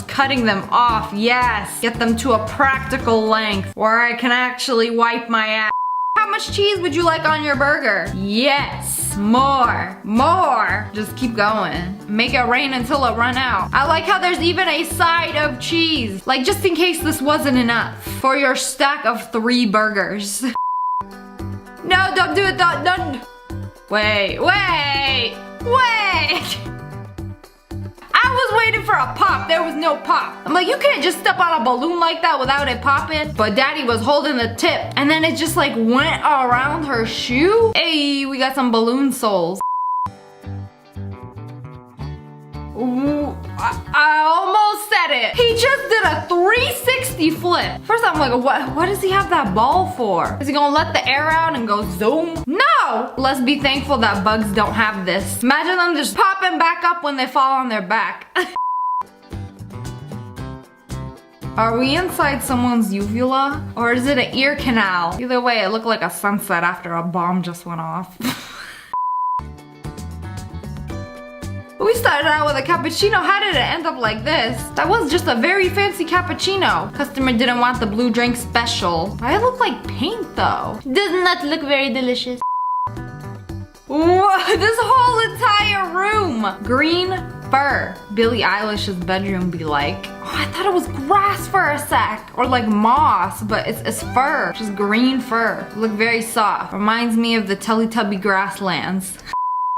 cutting them off. Yes, get them to a practical length where I can actually wipe my ass. How much cheese would you like on your burger? Yes, more. Just keep going. Make it rain until it run out. I like how there's even a side of cheese, like just in case this wasn't enough for your stack of 3 burgers. No, don't do it, don't. Wait. I was waiting for a pop. There was no pop. I'm like, you can't just step on a balloon like that without it popping. But Daddy was holding the tip and then it just like went around her shoe. Hey, we got some balloon souls. Ooh, I almost said it. He just did a 360 flip. First I'm like, what does he have that ball for? Is he gonna let the air out and go zoom? No! Let's be thankful that bugs don't have this. Imagine them just popping back up when they fall on their back. Are we inside someone's uvula? Or is it an ear canal? Either way, it looked like a sunset after a bomb just went off. We started out with a cappuccino. How did it end up like this? That was just a very fancy cappuccino. Customer didn't want the blue drink special. Why it look like paint though? Does not look very delicious. Whoa, this whole entire room. Green fur. Billie Eilish's bedroom be like. Oh, I thought it was grass for a sec. Or like moss, but it's fur. Just green fur. Look very soft. Reminds me of the Teletubby grasslands.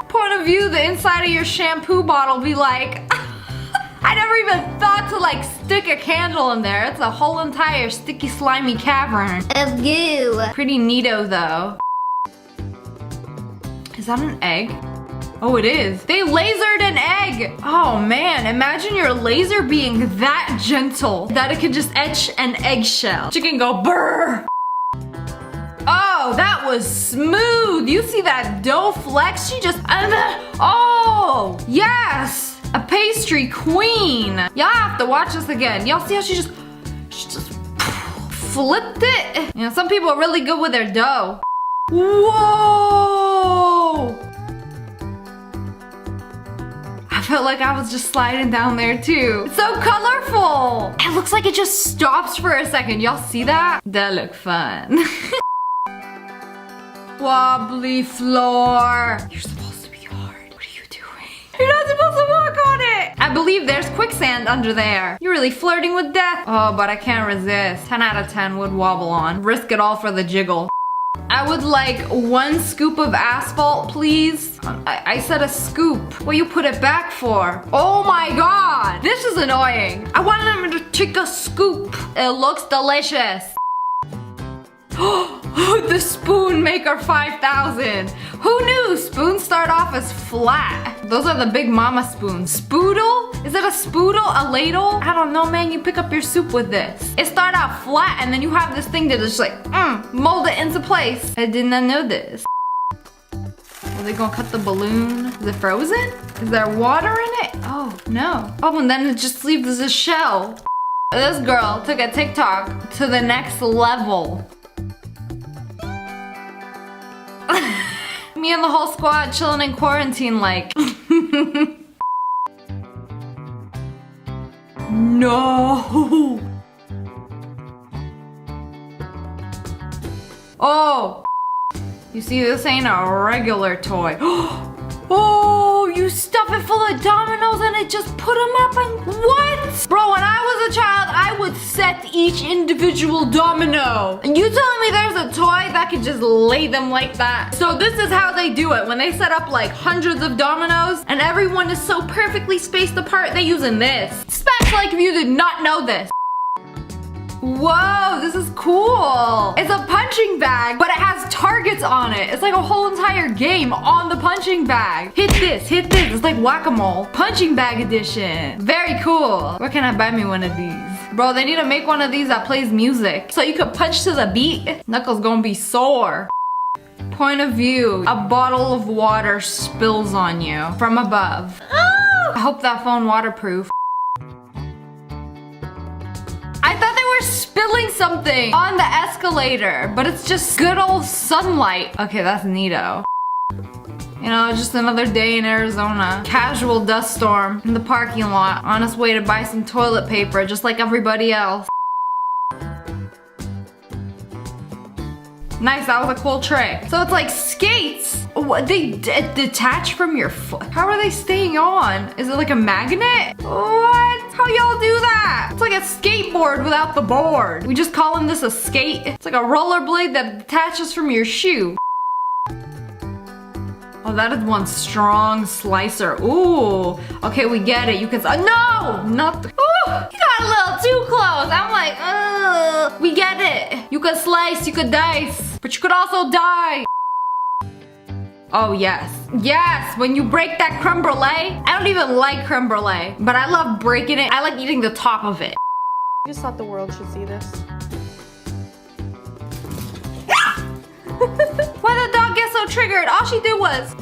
Point of view, the inside of your shampoo bottle be like, I never even thought to like stick a candle in there. It's a whole entire sticky slimy cavern. Of goo. Pretty neato though. Is that an egg? Oh, it is. They lasered an egg. Oh man, imagine your laser being that gentle that it could just etch an eggshell. She can go brrr. Oh, that was smooth. You see that dough flex? She just, oh, yes, a pastry queen. Y'all have to watch this again. Y'all see how she just flipped it? You know, some people are really good with their dough. Whoa. I felt like I was just sliding down there too. It's so colorful. It looks like it just stops for a second. Y'all see that? That look fun. Wobbly floor. You're supposed to be hard. What are you doing? You're not supposed to walk on it. I believe there's quicksand under there. You're really flirting with death. Oh, but I can't resist. 10 out of 10 would wobble on. Risk it all for the jiggle. I would like 1 scoop of asphalt, please. I said a scoop. What you put it back for? Oh my god. This is annoying. I wanted them to take a scoop. It looks delicious. The spoon maker 5000. Who knew spoons start off as flat? Those are the big mama spoons. Spoodle? Is it a spoodle? A ladle? I don't know, man. You pick up your soup with this. It start out flat and then you have this thing that just like mold it into place. I did not know this. Are they gonna cut the balloon? Is it frozen? Is there water in it? Oh, no. Oh, and then it just leaves a shell. This girl took a TikTok to the next level. Me and the whole squad chilling in quarantine like. No. Oh. You see, this ain't a regular toy. Oh, you stuff it full of dominoes and it just put them up and what? Bro, when I was a child, I would set each individual domino. And you telling me there's a toy that could just lay them like that? So this is how they do it. When they set up like hundreds of dominoes and everyone is so perfectly spaced apart, they're using this. Smash like if you did not know this. Whoa, this is cool. It's a punching bag, but it has targets on it. It's like a whole entire game on the punching bag. Hit this, hit this. It's like whack-a-mole. Punching bag edition. Very cool. Where can I buy me one of these? Bro, they need to make one of these that plays music so you could punch to the beat. Knuckles gonna be sore. Point of view. A bottle of water spills on you from above. Oh! I hope that phone waterproof. I thought they were spilling something on the escalator, but it's just good old sunlight. Okay, that's neato. You know, just another day in Arizona. Casual dust storm in the parking lot, on his way to buy some toilet paper, just like everybody else. Nice, that was a cool trick. So it's like skates. What, they detach from your foot? How are they staying on? Is it like a magnet? What? How y'all do that? It's like a skateboard without the board. We just calling this a skate. It's like a rollerblade that detaches from your shoe. Oh, that is one strong slicer. Ooh. Okay, we get it. You can. No! Not. Ooh! You got a little too close. I'm like, ugh. We get it. You could slice, you could dice, but you could also die. Oh, yes. Yes! When you break that creme brulee, I don't even like creme brulee, but I love breaking it. I like eating the top of it. I just thought the world should see this. Why the dog get so triggered? All she did was...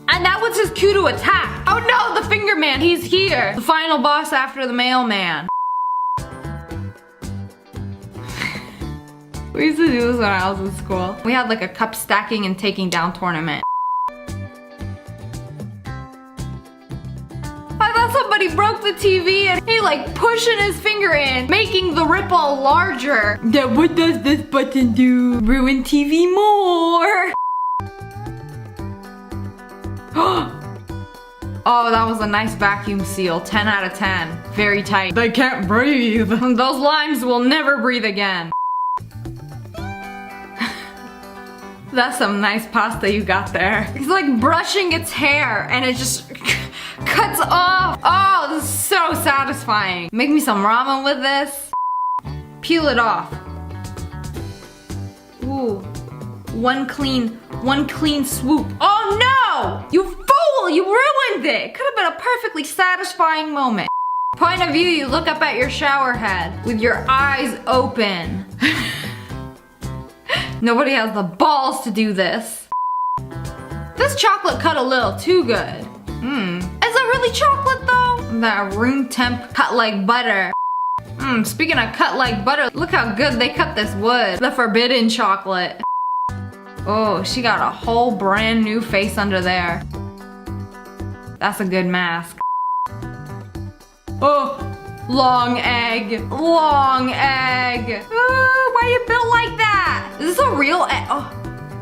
And that was his cue to attack. Oh no, the finger man, he's here. The final boss after the mailman. We used to do this when I was in school. We had like a cup stacking and taking down tournament. I thought somebody broke the TV and he like pushing his finger in, making the ripple larger. Then what does this button do? Ruin TV more. Oh, that was a nice vacuum seal. 10 out of 10. Very tight. They can't breathe. Those limes will never breathe again. That's some nice pasta you got there. It's like brushing its hair and it just cuts off. Oh, this is so satisfying. Make me some ramen with this. Peel it off. Ooh. One clean swoop. Oh no! You fool! You ruined it! Could have been a perfectly satisfying moment. Point of view, you look up at your shower head with your eyes open. Nobody has the balls to do this. This chocolate cut a little too good. Is it really chocolate though? That room temp cut like butter. Speaking of cut like butter, look how good they cut this wood. The forbidden chocolate. Oh, she got a whole brand new face under there. That's a good mask. Oh, long egg. Long egg. Why are you built like that? Is this a real egg? Oh,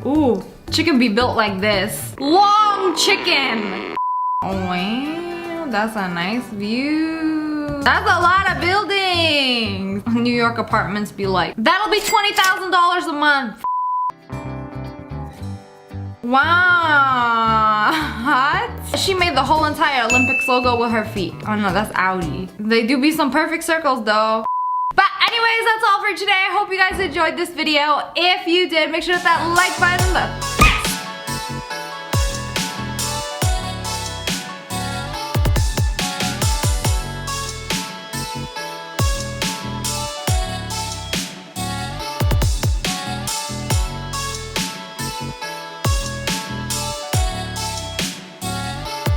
ooh, chicken be built like this. Long chicken. Oh, wow, that's a nice view. That's a lot of buildings. New York apartments be like, that'll be $20,000 a month. Wow, hot. She made the whole entire Olympics logo with her feet. Oh no, that's Audi. They do be some perfect circles though. But anyways, that's all for today. I hope you guys enjoyed this video. If you did, make sure to hit that like button, the